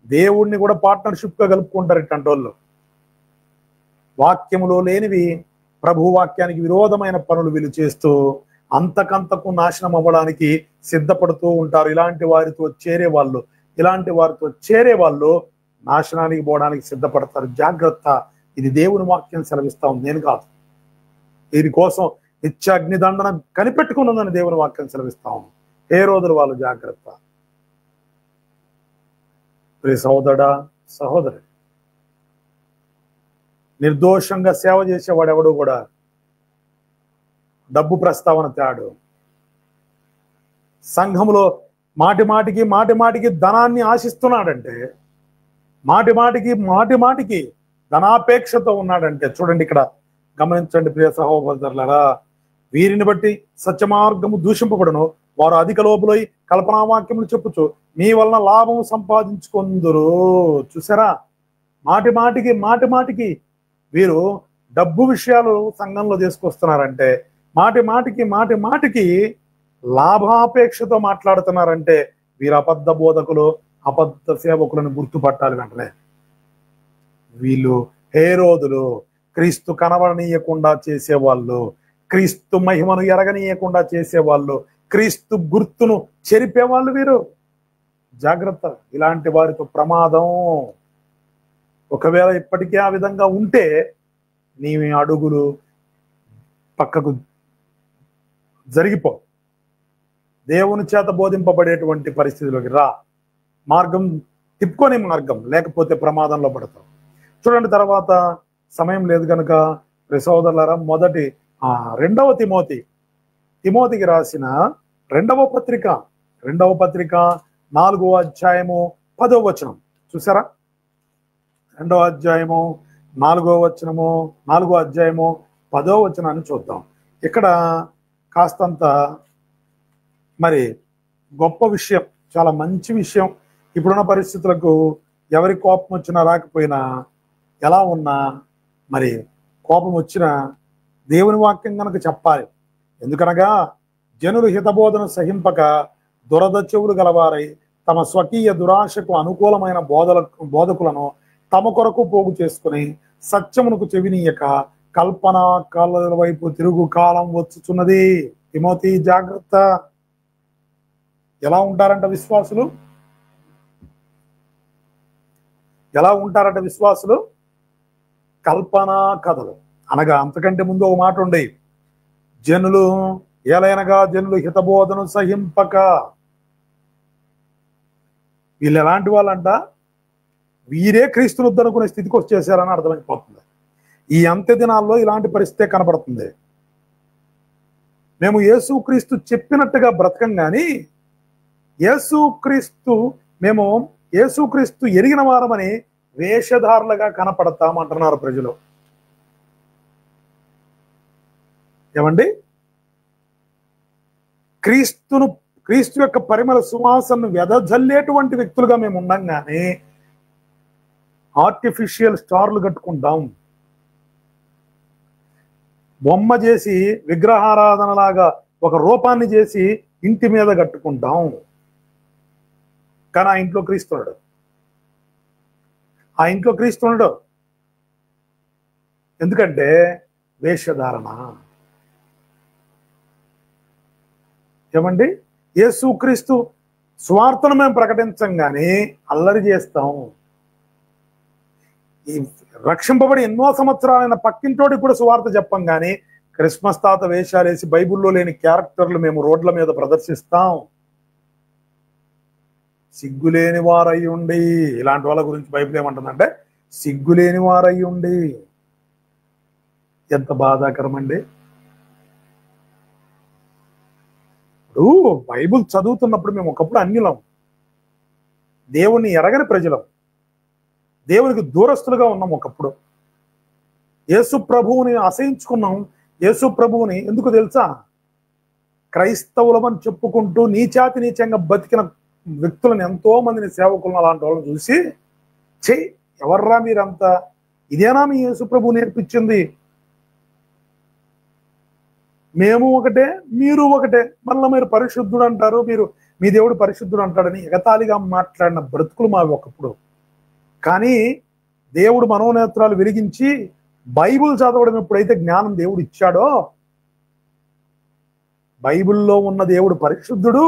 దేవుణ్ణి కూడా పార్ట్నర్షిప్ గా కలుపుకుంటారు ఇట్లాంటి వాళ్ళు. వాక్యములో లేనివి, ప్రభు వాక్యానికి విరోధమైన పనులు వీళ్ళు చేస్తూ అంతకంతకు నాశనం అవ్వడానికి సిద్ధపడుతూ ఉంటారు. ఇలాంటి వారితో చేరే వాళ్ళు నాశనానికి పోవడానికి సిద్ధపడతారు. జాగ్రత్త, ఇది దేవుని వాక్యం సెలవిస్తా ఉంది, నేను కాదు. దీనికోసం నిత్యాగ్ని దండన కనిపెట్టుకున్నదని దేవుని వాక్యం సెలవిస్తా ఉంది. హేరోదులు వాళ్ళు, జాగ్రత్త. ప్రియ సహోదరుడా, సహోదరి, నిర్దోషంగా సేవ చేసేవాడు ఎవడు కూడా డబ్బు ప్రస్తావన తేడు. సంఘములో మాటి మాటికి ధనాన్ని ఆశిస్తున్నాడంటే, మాటి మాటికి ధనాపేక్షతో ఉన్నాడంటే, చూడండి ఇక్కడ గమనించండి ప్రియ సహోదరులారా, వీరిని బట్టి సత్యమార్గము దూషింపబడును. వారు అధిక లోబులై కల్పనావాక్యములు చెప్పుచు మీ వలన లాభము సంపాదించుకొందురు. చూసారా, మాటి మాటికి వీరు డబ్బు విషయాలు సంఘంలో తీసుకొస్తున్నారంటే, మాటి మాటికి లాభాపేక్షతో మాట్లాడుతున్నారంటే వీరు అబద్ధ బోధకులు, అబద్ధ సేవకులను గుర్తుపట్టాలి వెంటనే. వీళ్ళు హేరోదులు, క్రీస్తు కనబడనీయకుండా చేసేవాళ్ళు, క్రీస్తు మహిమను ఎరగనీయకుండా చేసేవాళ్ళు, క్రీస్తు గుర్తును చెరిపేవాళ్ళు వీరు. జాగ్రత్త, ఇలాంటి వారితో ప్రమాదం. ఒకవేళ ఇప్పటికే ఆ విధంగా ఉంటే నీ అడుగులు పక్కకు జరిగిపో, దేవుని చేత బోధింపబడేటువంటి పరిస్థితిలోకి రా. మార్గం తిప్పుకొని మార్గం, లేకపోతే ప్రమాదంలో పడతాం. చూడండి, తర్వాత సమయం లేదు కనుక సోదరులారా, మొదటి 2వ తిమోతికి రాసిన 2వ పత్రిక 4వ అధ్యాయము 10వ వచనం చూసారా. 2వ అధ్యాయము 4వ వచనము, 4వ అధ్యాయము 10వ వచనాన్ని చూద్దాం. ఇక్కడ కాస్తంత మరి గొప్ప విషయం, చాలా మంచి విషయం. ఇప్పుడున్న పరిస్థితులకు ఎవరి కోపం వచ్చినా రాకపోయినా, ఎలా ఉన్నా మరి కోపం వచ్చినా దేవుని వాక్యం కనుక చెప్పాలి. ఎందుకనగా జనులు హితబోధన సహింపక దురద చెవులు గలవారై తమ స్వకీయ దురాశకు అనుకూలమైన బోధకులను తమ కొరకు పోగు చేసుకుని సత్యమునకు చెవినీయక కల్పనా కాళ్ళ వైపు తిరుగు కాలం వచ్చుచున్నది. తిమోతి జాగ్రత్త. ఎలా ఉంటారంట విశ్వాసులు? కల్పనా కథలు అనగా, అంతకంటే ముందు ఒక మాట ఉండే, జనులు హితబోధను సహింపక. వీళ్ళు ఎలాంటి వాళ్ళంట? వీరే క్రీస్తును వద్దనుకునే స్థితికి వచ్చేసారని అర్థమైపోతుంది. ఈ అంత్య దినాల్లో ఇలాంటి పరిస్థితే కనపడుతుంది. మేము యేసుక్రీస్తు చెప్పినట్టుగా బ్రతకం కానీ మేము యేసుక్రీస్తు ఎరిగిన వారమని వేషధారులుగా కనపడతామంటున్నారు ప్రజలు. ఏమండి, క్రీస్తు యొక్క పరిమళ సువాసనను వెదజల్లేటువంటి వ్యక్తులుగా మేము ఉన్నాం కానీ ఆర్టిఫిషియల్ స్టార్లు కట్టుకుంటాం. బొమ్మ చేసి విగ్రహారాధనలాగా ఒక రూపాన్ని చేసి ఇంటి మీద కట్టుకుంటాం. కానీ ఆ ఇంట్లో క్రీస్తునుడు. ఎందుకంటే వేషధారణ. ఏమండి, యేసుక్రీస్తు స్వార్థను మేము ప్రకటించం కానీ అల్లరి చేస్తాం. ఈ రక్షింపబడి ఎన్నో సంవత్సరాలైన పక్కింటోడికి కూడా సువార్త చెప్పం కానీ క్రిస్మస్ తాత వేషాలేసి బైబిల్లో లేని క్యారెక్టర్లు మేము రోడ్ల మీద ప్రదర్శిస్తాం. సిగ్గులేని వారయ్యుండి, ఇలాంటి వాళ్ళ గురించి బైబిల్ ఏమంటుందంటే సిగ్గులేని వారయ్యుండి. ఎంత బాధాకరం అండి. ఇప్పుడు బైబిల్ చదువుతున్నప్పుడు మేము ఒకప్పుడు అన్యులం, దేవుణ్ణి ఎరగని ప్రజలం, దేవునికి దూరస్తులుగా ఉన్నాం. ఒకప్పుడు యేసు ప్రభువుని అసహించుకున్నాం. యేసు ప్రభువుని ఎందుకు తెలుసా? క్రైస్తవులమని చెప్పుకుంటూ నీచంగా బతికిన వ్యక్తులను, ఎంతో మందిని, సేవకులను, అలాంటి వాళ్ళని చూసి ఎవర్రా మీరంతా, ఇదేనా మీ యేసు ప్రభు నేర్పించింది? మేము ఒకటే, మీరు ఒకటే, మళ్ళీ మీరు పరిశుద్ధుడు అంటారు, మీ దేవుడు పరిశుద్ధుడు అంటాడని ఎగతాళిగా మాట్లాడిన బ్రతుకులు మావి ఒకప్పుడు. కానీ దేవుడు మనోనేత్రాలు వెలిగించి బైబిల్ చదవడం ఎప్పుడైతే జ్ఞానం దేవుడు ఇచ్చాడో, బైబిల్లో ఉన్న దేవుడు పరిశుద్ధుడు,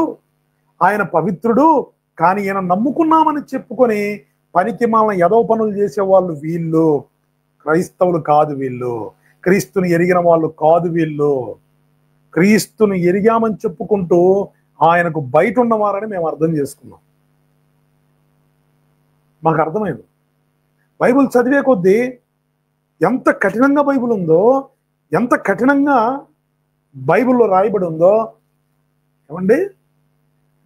ఆయన పవిత్రుడు, కానీ ఈయన నమ్ముకున్నామని చెప్పుకొని పనికి మాలిన ఎదవ పనులు చేసేవాళ్ళు వీళ్ళు. క్రైస్తవులు కాదు వీళ్ళు, క్రీస్తుని ఎరిగిన వాళ్ళు కాదు వీళ్ళు. క్రీస్తుని ఎరిగామని చెప్పుకుంటూ ఆయనకు బయట ఉన్నవారని మేము అర్థం చేసుకున్నాం. మాకు అర్థమైంది. బైబిల్ చదివే కొద్దీ ఎంత కఠినంగా బైబిల్ ఉందో, ఎంత కఠినంగా బైబిల్లో రాయబడి ఉందో. ఏమండి,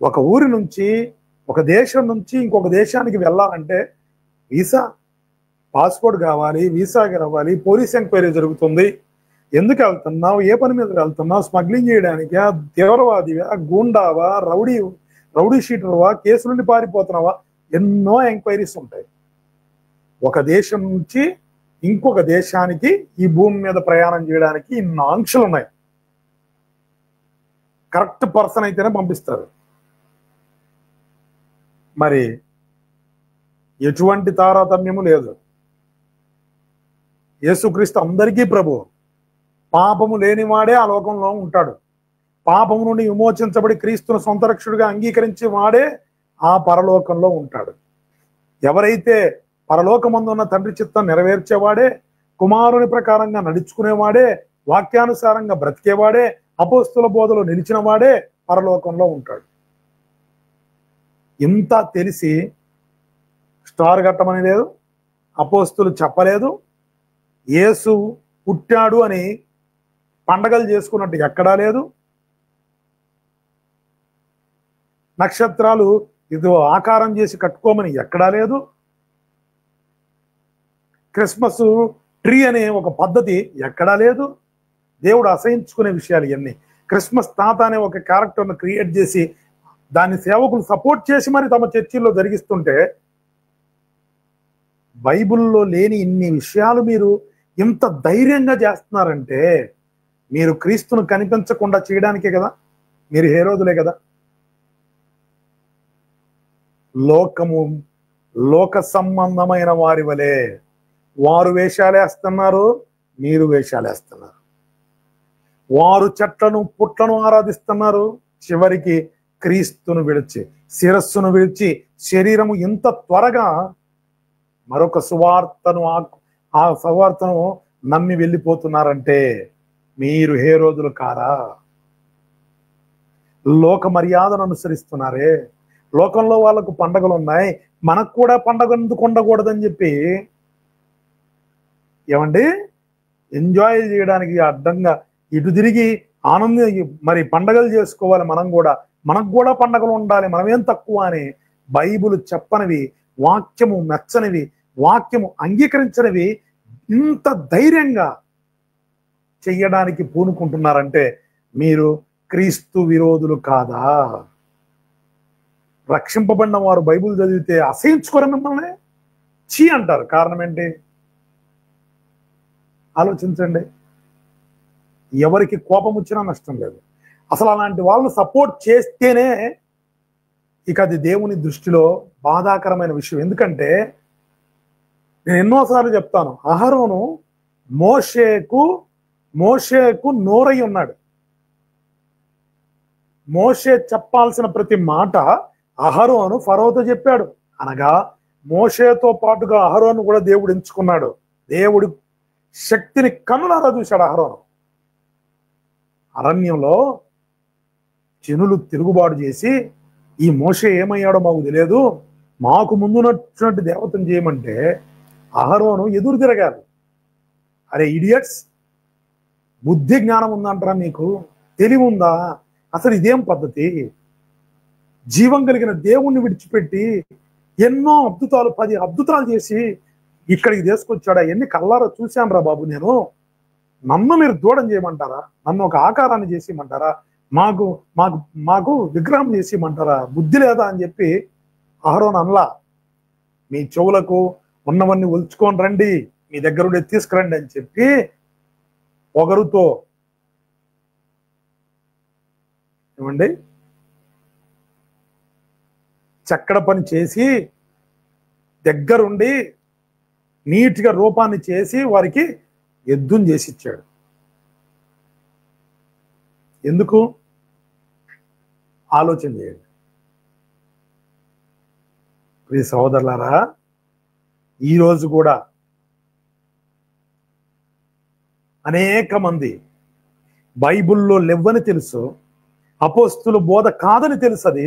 ఒక ఊరి నుంచి, ఒక దేశం నుంచి ఇంకొక దేశానికి వెళ్ళాలంటే వీసా, పాస్పోర్ట్ కావాలి, వీసా కావాలి, పోలీస్ ఎంక్వైరీ జరుగుతుంది, ఎందుకు వెళ్తున్నావు, ఏ పని మీద వెళ్తున్నావు, స్మగ్లింగ్ చేయడానికా, తీవ్రవాదివా, గూండావా, రౌడీ షీటర్వా, కేసు నుండి పారిపోతున్నావా, ఎన్నో ఎంక్వైరీస్ ఉంటాయి. ఒక దేశం నుంచి ఇంకొక దేశానికి ఈ భూమి మీద ప్రయాణం చేయడానికి ఇన్ని ఆంక్షలు ఉన్నాయి. కరెక్ట్ పర్సన్ అయితేనే పంపిస్తారు. మరి ఎటువంటి తారతమ్యము లేదు. యేసుక్రీస్తు అందరికీ ప్రభువు. పాపము లేనివాడే ఆ లోకంలో ఉంటాడు. పాపము నుండి విమోచించబడి క్రీస్తును సొంత రక్షకుడిగా అంగీకరించి వాడే ఆ పరలోకంలో ఉంటాడు. ఎవరైతే పరలోకమందు ఉన్న తండ్రి చిత్తం నెరవేర్చేవాడే, కుమారుని ప్రకారంగా నడుచుకునేవాడే, వాక్యానుసారంగా బ్రతికేవాడే, అపోస్తుల బోధలో నిలిచిన వాడే పరలోకంలో ఉంటాడు. ఇంత తెలిసి స్టార్ కట్టమని లేదు, అపోస్తులు చెప్పలేదు, యేసు పుట్టాడు అని పండగలు చేసుకున్నట్టు ఎక్కడా లేదు, నక్షత్రాలు ఇది ఆకారం చేసి కట్టుకోమని ఎక్కడా లేదు, క్రిస్మస్ ట్రీ అనే ఒక పద్ధతి ఎక్కడా లేదు. దేవుడు అసహించుకునే విషయాలు ఇవన్నీ. క్రిస్మస్ తాత అనే ఒక క్యారెక్టర్ను క్రియేట్ చేసి దాన్ని సేవకులు సపోర్ట్ చేసి మరి తమ చర్చిల్లో జరిగిస్తుంటే, బైబిల్లో లేని ఇన్ని విషయాలు మీరు ఇంత ధైర్యంగా చేస్తున్నారంటే మీరు క్రీస్తును కనిపించకుండా చేయడానికే కదా. మీరు హేరోదులే కదా. లోక సంబంధమైన వారి వలె వారు వేషాలేస్తున్నారు, మీరు వేషాలేస్తున్నారు. వారు చెట్లను పుట్లను ఆరాధిస్తున్నారు, చివరికి క్రీస్తును విడిచి, శిరస్సును విడిచి, శరీరము ఇంత త్వరగా మరొక సువార్తను ఆ సువార్తను నమ్మి వెళ్ళిపోతున్నారంటే మీరు హేరోదులు కారా? లోక మర్యాదను అనుసరిస్తున్నారే. లోకంలో వాళ్ళకు పండగలు ఉన్నాయి, మనకు కూడా పండగ ఎందుకు ఉండకూడదని చెప్పి ఏమండి ఎంజాయ్ చేయడానికి అడ్డంగా ఇటు తిరిగి ఆనందం మరి పండగలు చేసుకోవాలి. మనకు కూడా పండగలు ఉండాలి, మనమేం తక్కువ అని బైబిల్ చెప్పనివి, వాక్యము మెచ్చనివి, వాక్యము అంగీకరించనివి ఇంత ధైర్యంగా చెయ్యడానికి పూనుకుంటున్నారంటే మీరు క్రీస్తు విరోధులు కాదా? రక్షింపబడిన వారు బైబిల్ చదివితే అసహించుకోరు, మిమ్మల్ని చీ అంటారు. కారణం ఏంటి ఆలోచించండి. ఎవరికి కోపం వచ్చినా నష్టం లేదు. అసలు అలాంటి వాళ్ళని సపోర్ట్ చేస్తేనే ఇక అది దేవుని దృష్టిలో బాధాకరమైన విషయం. ఎందుకంటే నేను ఎన్నోసార్లు చెప్తాను, అహరోను మోషేకు నోరై ఉన్నాడు. మోషే చెప్పాల్సిన ప్రతి మాట అహరోను ఫరోతో చెప్పాడు. అనగా మోషేతో పాటుగా అహరోను కూడా దేవుడు ఎంచుకున్నాడు. దేవుడి శక్తిని కన్నులారా చూశాడు అహరోను. అరణ్యంలో జనులు తిరుగుబాటు చేసి ఈ మోషే ఏమయ్యాడో మాకు తెలియదు, మాకు ముందు నచ్చినట్టు దేవతను చేయమంటే అహరోను ఎదురు తిరగారు. అరే ఇడియట్స్, బుద్ధి జ్ఞానం ఉందంటారా? మీకు తెలివి ఉందా? అసలు ఇదేం పద్ధతి? జీవం కలిగిన దేవుణ్ణి విడిచిపెట్టి ఎన్నో అద్భుతాలు 10 అద్భుతాలు చేసి ఇక్కడికి తీసుకొచ్చాడా? ఎన్ని కళ్ళారా చూశాను రా బాబు నేను. నన్ను మీరు దూడం చేయమంటారా? నన్ను ఒక ఆకారాన్ని చేసేయమంటారా? మాకు మాకు మాకు విగ్రహం చేసేయమంటారా? బుద్ధి లేదా అని చెప్పి అహరోను అనలా. మీ చెవులకు ఉన్నవన్నీ ఒలుచుకొని రండి, మీ దగ్గర ఉండే తీసుకురండి అని చెప్పి పొగరుతో ఏమండి చక్కడ పని చేసి దగ్గరుండి నీట్గా రూపాన్ని చేసి వారికి ఎద్దుని చేసి ఇచ్చాడు. ఎందుకు ఆలోచన చేయండి ప్రియ సహోదరులారా. ఈరోజు కూడా అనేక మంది బైబిల్లో లేవని తెలుసు, అపోస్తుల బోధ కాదని తెలుసు, అది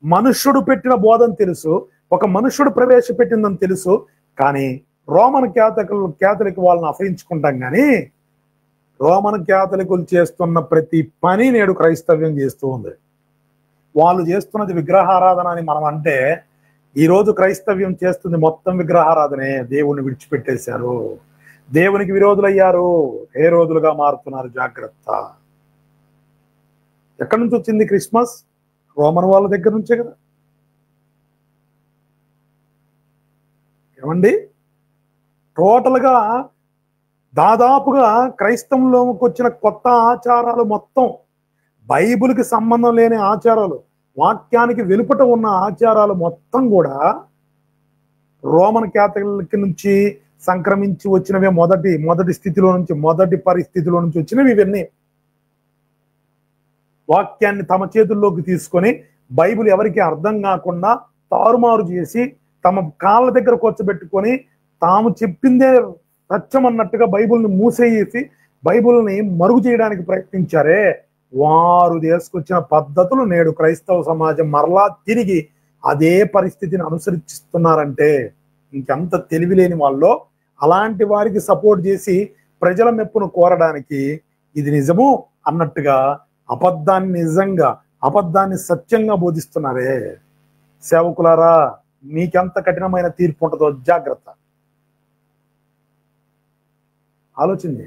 మనుష్యుడు పెట్టిన బోధని తెలుసు, ఒక మనుష్యుడు ప్రవేశపెట్టిందని తెలుసు. కానీ రోమన్ క్యాథలిక్ వాళ్ళని అసహించుకుంటాం. కానీ రోమన్ క్యాథలికులు చేస్తున్న ప్రతి పని నేడు క్రైస్తవ్యం చేస్తూ ఉంది. వాళ్ళు చేస్తున్నది విగ్రహారాధన అని మనం అంటే, ఈరోజు క్రైస్తవ్యం చేస్తుంది మొత్తం విగ్రహారాధనే. దేవుణ్ణి విడిచిపెట్టేశారు. దేవునికి విరోధులయ్యారు, హేరోదులుగా మారుతున్నారు. జాగ్రత్త. ఎక్కడి నుంచి వచ్చింది క్రిస్మస్? రోమన్ వాళ్ళ దగ్గర నుంచే కదా. ఏమండి, టోటల్గా దాదాపుగా క్రైస్తవంలోకి వచ్చిన కొత్త ఆచారాలు మొత్తం బైబిల్కి సంబంధం లేని ఆచారాలు, వాక్యానికి వెలుపట ఉన్న ఆచారాలు మొత్తం కూడా రోమన్ క్యాథలిక్ నుంచి సంక్రమించి వచ్చినవే. మొదటి స్థితిలో నుంచి, మొదటి పరిస్థితిలో నుంచి వచ్చినవి ఇవన్నీ. వాక్యాన్ని తమ చేతుల్లోకి తీసుకొని బైబిల్ ఎవరికి అర్థం కాకుండా తారుమారు చేసి తమ కాళ్ళ దగ్గర కూర్చోబెట్టుకొని తాము చెప్పిందే సత్యం అన్నట్టుగా బైబిల్ని మూసేసి బైబిల్ని మరుగు చేయడానికి ప్రయత్నించారే, వారు తీసుకొచ్చిన పద్ధతులు నేడు క్రైస్తవ సమాజం మరలా తిరిగి అదే పరిస్థితిని అనుసరిస్తున్నారంటే ఇంకెంత తెలివిలేని వాళ్ళు. అలాంటి వారికి సపోర్ట్ చేసి ప్రజల మెప్పును కోరడానికి ఇది నిజము అన్నట్టుగా అబద్ధాన్ని నిజంగా, అబద్ధాన్ని సత్యంగా బోధిస్తున్నారే. సేవకులారా, మీకెంత కఠినమైన తీర్పు ఉంటుందో జాగ్రత్త. ఆలోచించండి.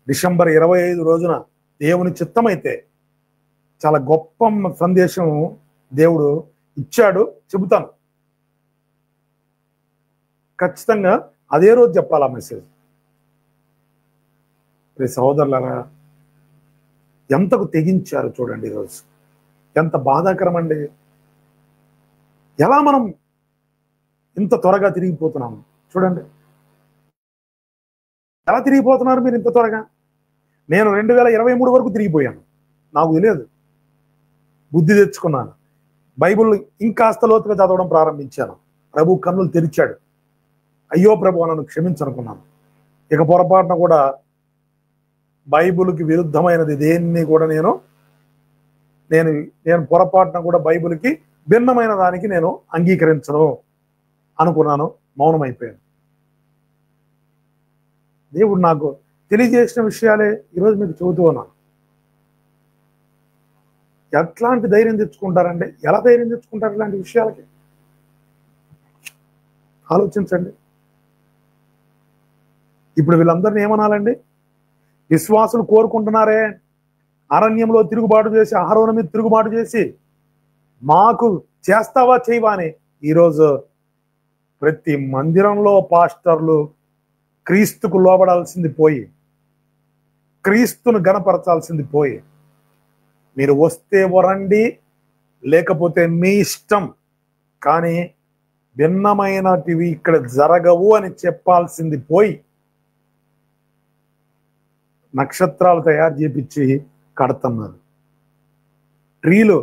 డిసెంబర్ 25 రోజున దేవుని చిత్తమైతే చాలా గొప్ప సందేశం దేవుడు ఇచ్చాడు, చెబుతాను. ఖచ్చితంగా అదే రోజు చెప్పాలి ఆ మెసేజ్. సహోదరులారా, ఎంతకు తెగించారు చూడండి ఈరోజు. ఎంత బాధాకరం అండి. ఎలా మనం ఇంత త్వరగా తిరిగిపోతున్నాము చూడండి. ఎలా తిరిగిపోతున్నారు మీరు ఇంత త్వరగా? నేను 2023 వరకు తిరిగిపోయాను. నాకు తెలియదు, బుద్ధి తెచ్చుకున్నాను. బైబిల్ ఇంకాస్త లోతుగా చదవడం ప్రారంభించాను. ప్రభు కన్నులు తెరిచాడు. అయ్యో ప్రభు, నన్ను క్షమించనుకున్నాను. ఇక పొరపాటున కూడా బైబిల్కి విరుద్ధమైనది దేన్ని కూడా నేను పొరపాటున కూడా బైబిల్కి భిన్నమైన దానికి నేను అంగీకరించను అనుకున్నాను. మౌనమైపోయాను. దేవుడు నాకు తెలియజేసిన విషయాలే ఈరోజు మీకు చెబుతూ ఉన్నాను. ఎట్లాంటి ధైర్యం తెచ్చుకుంటారండి? ఎలా ధైర్యం తెచ్చుకుంటారు ఇలాంటి విషయాలకి? ఆలోచించండి. ఇప్పుడు వీళ్ళందరినీ ఏమనాలండి? విశ్వాసులు కోరుకుంటున్నారే, అరణ్యంలో తిరుగుబాటు చేసి, అహరోను మీద తిరుగుబాటు చేసి మాకు చేస్తావా చేయవా అని. ఈరోజు ప్రతి మందిరంలో పాస్టర్లు క్రీస్తుకు లోబడాల్సింది పోయి, క్రీస్తును గణపరచాల్సింది పోయి, మీరు వస్తే వరండి, లేకపోతే మీ ఇష్టం, కానీ భిన్నమైనటివి ఇక్కడ జరగవు అని చెప్పాల్సింది పోయి నక్షత్రాలు తయారు చేపించి కడుతున్నారు. ట్రీలు,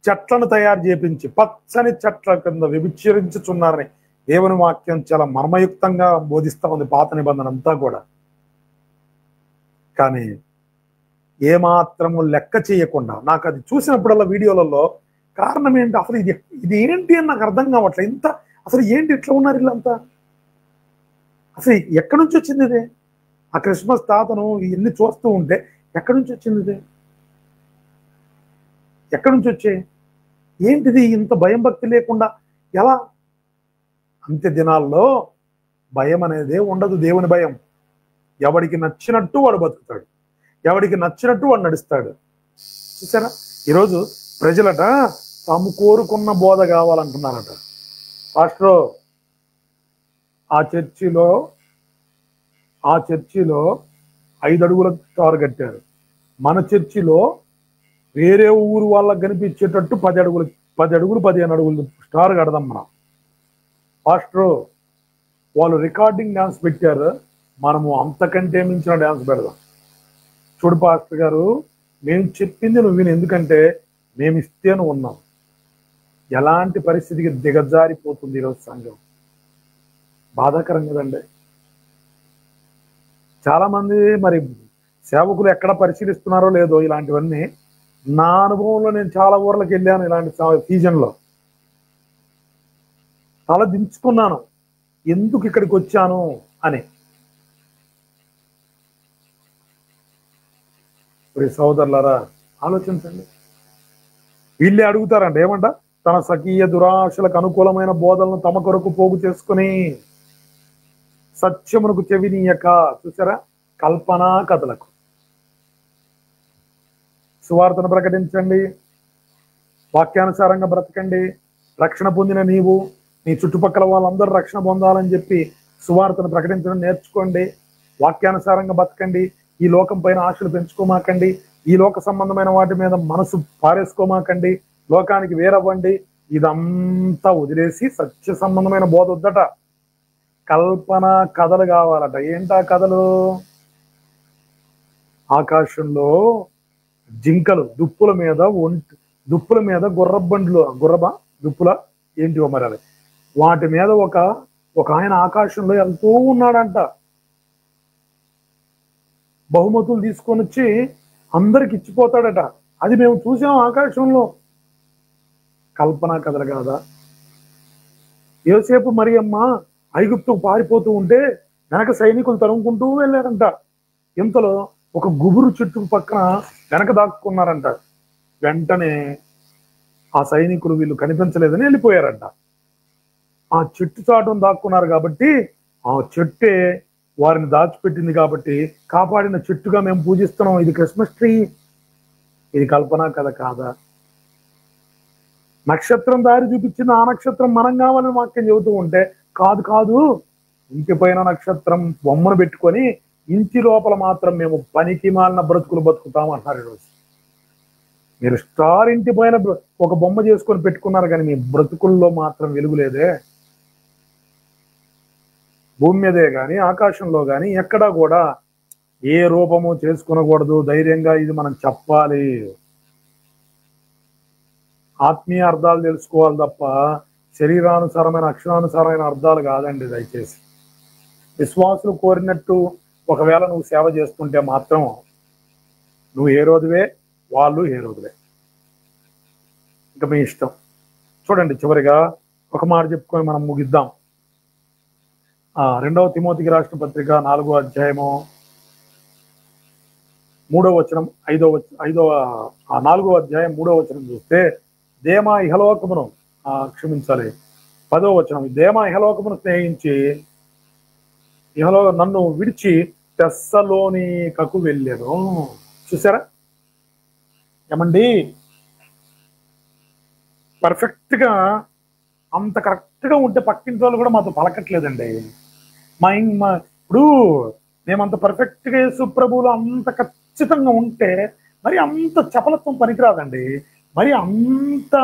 చెట్లను తయారు చేపించి పచ్చని చెట్ల కింద వ్యభిచరించుచున్నారని దేవుని వాక్యం చాలా మర్మయుక్తంగా బోధిస్తూ ఉంది, పాత నిబంధన అంతా కూడా. కానీ ఏమాత్రము లెక్క చేయకుండా, నాకు అది చూసినప్పుడల్లా వీడియోలలో కారణం ఏంటి, అసలు ఇది ఏంటి అని నాకు అర్థం కావట్లేదు. ఇంత అసలు ఏంటి ఇట్లా ఉన్నారు వీళ్ళంతా? అసలు ఎక్కడి నుంచి వచ్చింది ఇది? ఆ క్రిస్మస్ తాతను ఇవన్నీ చూస్తూ ఉంటే ఎక్కడి నుంచి వచ్చింది ఇది? ఎక్కడి నుంచి వచ్చాయి? ఏంటిది? ఇంత భయం భక్తి లేకుండా ఎలా? అంత్య దినాల్లో భయం అనేదే ఉండదు. దేవుని భయం. ఎవడికి నచ్చినట్టు వాడు బతుకుతాడు, ఎవడికి నచ్చినట్టు వాడు నడుస్తాడు. చూసారా, ఈరోజు ప్రజలట తాము కోరుకున్న బోధ కావాలంటున్నారట. పాస్టర్, ఆ చర్చిలో 5 అడుగుల స్టార్ కట్టారు. మన చర్చిలో వేరే ఊరు వాళ్ళకి కనిపించేటట్టు 10 అడుగులు 15 అడుగులు స్టార్ కడదాం మనం. పాస్టర్, వాళ్ళు రికార్డింగ్ డ్యాన్స్ పెట్టారు, మనము అంతకంటే మించిన డ్యాన్స్ పెడదాం. చూడు పాస్టర్ గారు, మేము చెప్పింది నువ్వు విను, ఎందుకంటే మేము ఇస్తేను ఉన్నాం. ఎలాంటి పరిస్థితికి దిగజారిపోతుంది ఈరోజు సంఘం. బాధాకరం కదండి. చాలా మంది మరి సేవకులు ఎక్కడ పరిశీలిస్తున్నారో లేదో ఇలాంటివన్నీ. నా అనుభవంలో నేను చాలా ఊర్లకు వెళ్ళాను ఇలాంటి సీజన్లో. తల దించుకున్నాను, ఎందుకు ఇక్కడికి వచ్చాను అని. సోదరులారా, ఆలోచించండి. వీళ్ళే అడుగుతారంట, ఏమంట? తన స్వకీయ దురాశలకు అనుకూలమైన బోధలను తమ కొరకు పోగు చేసుకుని సత్యమునకు చెవినీయక. చూసారా, కల్పనా కథలకు. సువార్తను ప్రకటించండి, వాక్యానుసారంగా బ్రతకండి. రక్షణ పొందిన నీవు, నీ చుట్టుపక్కల వాళ్ళందరూ రక్షణ పొందాలని చెప్పి సువార్తను ప్రకటించడం నేర్చుకోండి. వాక్యానుసారంగా బతకండి. ఈ లోకం పైన ఆశలు పెంచుకోమాకండి. ఈ లోక సంబంధమైన వాటి మీద మనసు పారేసుకోమాకండి. లోకానికి వేరవ్వండి. ఇదంతా వదిలేసి సత్య సంబంధమైన బోధ వద్దట, కల్పన కథలు కావాలట. ఏంటా కథలు? ఆకాశంలో జింకలు దుప్పుల మీద దుప్పుల ఏంటివో మరి అవి, వాటి మీద ఒక ఆయన ఆకాశంలో వెళ్తూ ఉన్నాడంట. బహుమతులు తీసుకొని వచ్చి అందరికి ఇచ్చిపోతాడట. అది మేము చూసాం ఆకాశంలో. కల్పనా కథలు కాదా? యోసేపు మరియమ్మ ఐగుప్తుకు పారిపోతూ ఉంటే వెనక సైనికులు తరుముకుంటూ వెళ్ళారంట. ఇంతలో ఒక గుబురు చెట్టు పక్కన వెనక దాక్కున్నారంట. వెంటనే ఆ సైనికులు వీళ్ళు కనిపించలేదని వెళ్ళిపోయారంట. ఆ చెట్టు చాటును దాక్కున్నారు కాబట్టి ఆ చెట్టే వారిని దాచిపెట్టింది కాబట్టి కాపాడిన చెట్టుగా మేము పూజిస్తున్నాం. ఇది క్రిస్మస్ ట్రీ. ఇది కల్పనా కథ కాదా? నక్షత్రం దారి చూపించింది, ఆ నక్షత్రం మనం కావాలని వాక్యం చెబుతూ ఉంటే కాదు, ఇంటి పైన నక్షత్రం బొమ్మను పెట్టుకొని ఇంటి లోపల మాత్రం మేము పనికి మాలిన బ్రతుకులు బతుకుతాం అంటున్నారు. ఈరోజు మీరు స్టార్ ఇంటి పైన ఒక బొమ్మ చేసుకొని పెట్టుకున్నారు, కానీ మీ బ్రతుకుల్లో మాత్రం వెలుగులేదే. భూమి మీదే కానీ ఆకాశంలో కానీ ఎక్కడా కూడా ఏ రూపము చేసుకునకూడదు. ధైర్యంగా ఇది మనం చెప్పాలి. ఆత్మీయ అర్థాలు తెలుసుకోవాలి తప్ప శరీరానుసారమైన అక్షరానుసారమైన అర్థాలు కాదండి. దయచేసి విశ్వాసులు కోరినట్టు ఒకవేళ నువ్వు సేవ చేస్తుంటే మాత్రం నువ్వు ఏ రోజువే, వాళ్ళు ఏ రోజులే, ఇంకా మీ ఇష్టం. చూడండి, చివరిగా ఒక మాట చెప్పుకొని మనం ముగిద్దాం. 2వ తిమోతికి రాసిన పత్రిక 4వ అధ్యాయము 3వ వచనం, 4వ అధ్యాయం 3వ వచనం చూస్తే, దేమా ఇహలోకమును క్షమించాలి 10వ వచనం, దేమా ఇహలోకమును స్నేహించి నన్ను విడిచి తెస్సలోనికకు వెళ్ళాను. చూసారా ఏమండి, పర్ఫెక్ట్ గా అంత కరెక్ట్ గా ఉంటే పక్కింటి వాళ్ళు కూడా మాతో పలకట్లేదండి. ఇప్పుడు మేమంత పర్ఫెక్ట్ గా యేసు ప్రభువులో అంత ఖచ్చితంగా ఉంటే మరి అంత చపలత్వం పనికిరాదండి. మరి అంత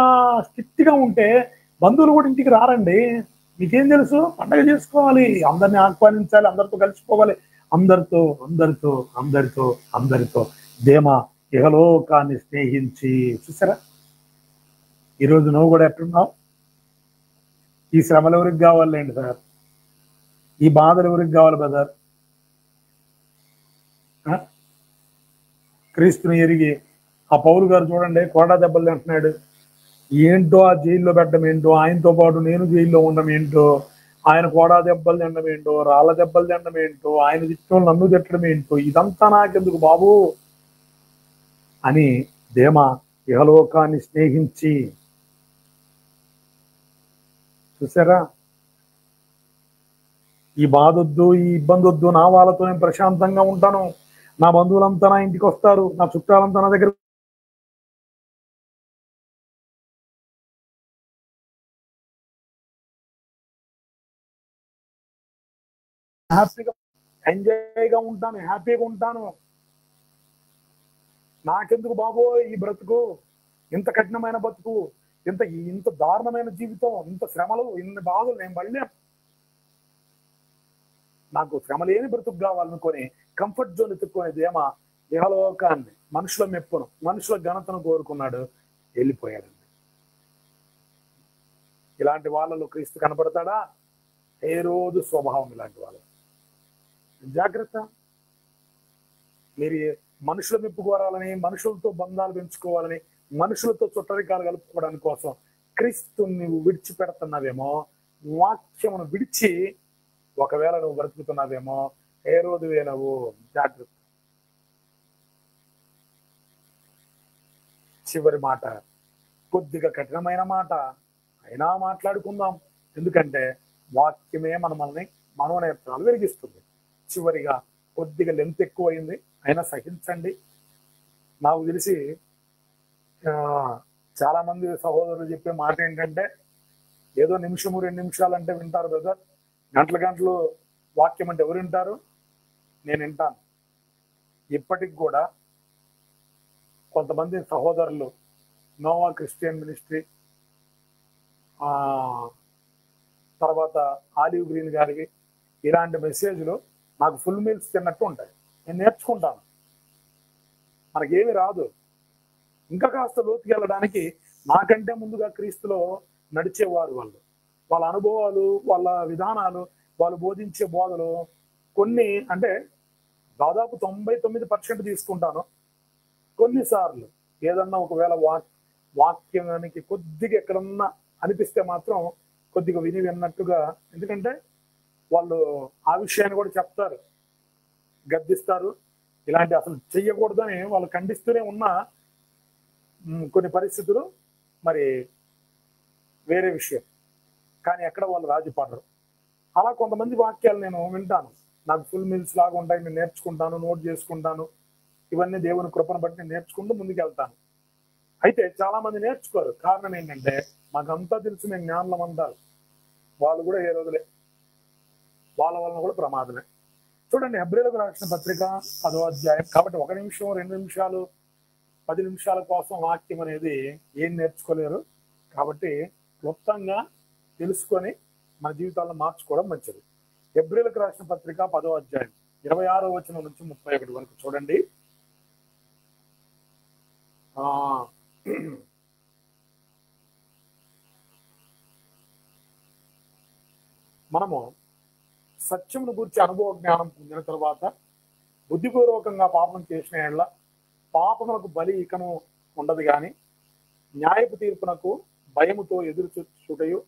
స్ట్రిక్ట్ గా ఉంటే బంధువులు కూడా ఇంటికి రారండి. మీకేం తెలుసు? పండగ చేసుకోవాలి, అందరిని ఆహ్వానించాలి, అందరితో కలిసిపోవాలి, అందరితో అందరితో అందరితో అందరితో దేమా ఇహలోకాన్ని స్నేహించి. చూసారా, ఈరోజు నువ్వు కూడా ఎట్టున్నావు? ఈ శ్రమలు ఎవరికి కావాలండి సార్? ఈ బాధలు ఎవరికి కావాలి బ్రదర్? క్రీస్తుని ఎరిగి ఆ పౌలు గారు చూడండి, కోడా దెబ్బలు తింటున్నాడు. ఏంటో ఆ జైల్లో పెట్టడం ఏంటో, ఆయనతో పాటు నేను జైల్లో ఉండడం ఏంటో, ఆయన కోడా దెబ్బలు తినడం ఏంటో, రాళ్ళ దెబ్బలు తినడం ఏంటో, ఆయన తిట్టడం నన్ను తిట్టడం ఏంటో, ఇదంతా నాకెందుకు బాబు అని దేమా ఇహలోకాన్ని స్నేహించి. చూసారా, ఈ బాధ వద్దు, ఈ ఇబ్బంది వద్దు, నా వాళ్ళతో నేను ప్రశాంతంగా ఉంటాను, నా బంధువులంతా నా ఇంటికి వస్తారు, నా చుట్టాలంతా నా దగ్గర హ్యాపీగా ఎంజాయ్గా ఉంటాను, హ్యాపీగా ఉంటాను. నాకెందుకు బాబో ఈ బ్రతుకు, ఇంత కఠినమైన బతుకు, ఇంత దారుణమైన జీవితం, ఇంత శ్రమలు, ఇన్ని బాధలు నేను పడలేం. నాకు శ్రమ లేని బ్రతుకు కావాలనుకొని కంఫర్ట్ జోన్ ఎత్తుక్కునే దేమా ఇహలోకాన్ని, మనుషుల మెప్పును, మనుషుల ఘనతను కోరుకున్నాడు, వెళ్ళిపోయాడండి. ఇలాంటి వాళ్ళలో క్రీస్తు కనపడతాడా? ఏ రోజు స్వభావం ఇలాంటి వాళ్ళు. జాగ్రత్త. మీరు మనుషుల మెప్పు కోరాలని, మనుషులతో బంధాలు పెంచుకోవాలని, మనుషులతో చుట్టరికాలు కలుపుకోవడానికి కోసం క్రీస్తుని నువ్వు విడిచిపెడుతున్నావేమో, వాక్యమును విడిచి ఒకవేళ నువ్వు బ్రతుకుతున్నావేమో, ఏ రోజువే నువ్వు. జాగ్రత్త. చివరి మాట కొద్దిగా కఠినమైన మాట అయినా మాట్లాడుకుందాం. ఎందుకంటే వాక్యమే మనల్ని మనోనేత్రాలు వెలిగిస్తుంది. చివరిగా కొద్దిగా లెంత్ ఎక్కువైంది, అయినా సహించండి. నాకు తెలిసి చాలా మంది సహోదరులు చెప్పే మాట ఏంటంటే, ఏదో నిమిషము 2 నిమిషాలు అంటే వింటారు బ్రదర్, గంటల గంటలు వాక్యం అంటే ఎవరు వింటారు? నేను వింటాను. ఇప్పటికి కూడా కొంతమంది సహోదరులు నోవా క్రిస్టియన్ మినిస్ట్రీ, తర్వాత ఆలివ్ గ్రీన్ గారికి ఇలాంటి మెసేజ్లు నాకు ఫుల్ మీల్స్ తిన్నట్టు ఉంటాయి. నేను నేర్చుకుంటాను. మనకేమి రాదు. ఇంకా కాస్త లోతుకి వెళ్ళడానికి నాకంటే ముందుగా క్రీస్తులో నడిచేవారు వాళ్ళు. వాళ్ళ అనుభవాలు, వాళ్ళ విధానాలు, వాళ్ళు బోధించే బోధలు కొన్ని అంటే దాదాపు 99% తీసుకుంటాను. కొన్నిసార్లు ఏదన్నా ఒకవేళ వాక్యానికి కొద్దిగా ఎక్కడన్నా అనిపిస్తే మాత్రం కొద్దిగా విన్నట్టుగా, ఎందుకంటే వాళ్ళు ఆ విషయాన్ని కూడా చెప్తారు, గద్దిస్తారు. ఇలాంటి అసలు చెయ్యకూడదని వాళ్ళు ఖండిస్తూనే ఉన్న కొన్ని పరిస్థితులు మరి వేరే విషయం. కానీ ఎక్కడ వాళ్ళు రాజీ పడరు. అలా కొంతమంది వాక్యాలు నేను వింటాను, నాకు ఫుల్ మీల్స్ లాగా ఉంటాయి, నేను నేర్చుకుంటాను, నోట్ చేసుకుంటాను. ఇవన్నీ దేవుని కృపను బట్టి నేను నేర్చుకుంటూ ముందుకు వెళ్తాను. అయితే చాలా మంది నేర్చుకోరు. కారణం ఏంటంటే, మాకంతా తెలుసు, మేము జ్ఞానం అంటారు. వాళ్ళు కూడా ఏ రోజులే, వాళ్ళ వలన కూడా ప్రమాదమే. చూడండి, హెబ్రీయులకు రాసిన పత్రిక 10వ అధ్యాయం. కాబట్టి 1 నిమిషం, 2 నిమిషాలు, 10 నిమిషాల కోసం వాక్యం అనేది ఏం నేర్చుకోలేరు. కాబట్టి క్లుప్తంగా తెలుసుకొని మన జీవితాలను మార్చుకోవడం మంచిది. హెబ్రీయులకు రాసిన పత్రిక 10వ అధ్యాయం 26వ వచనం నుంచి 31 వరకు చూడండి. మనము సత్యమును గురించి అనుభవ జ్ఞానం పొందిన తర్వాత బుద్ధిపూర్వకంగా పాపం చేసిన యెడల పాపమునకు బలి ఇకను ఉండదు, గాని న్యాయపు తీర్పునకు భయముతో ఎదురు చూచుటయు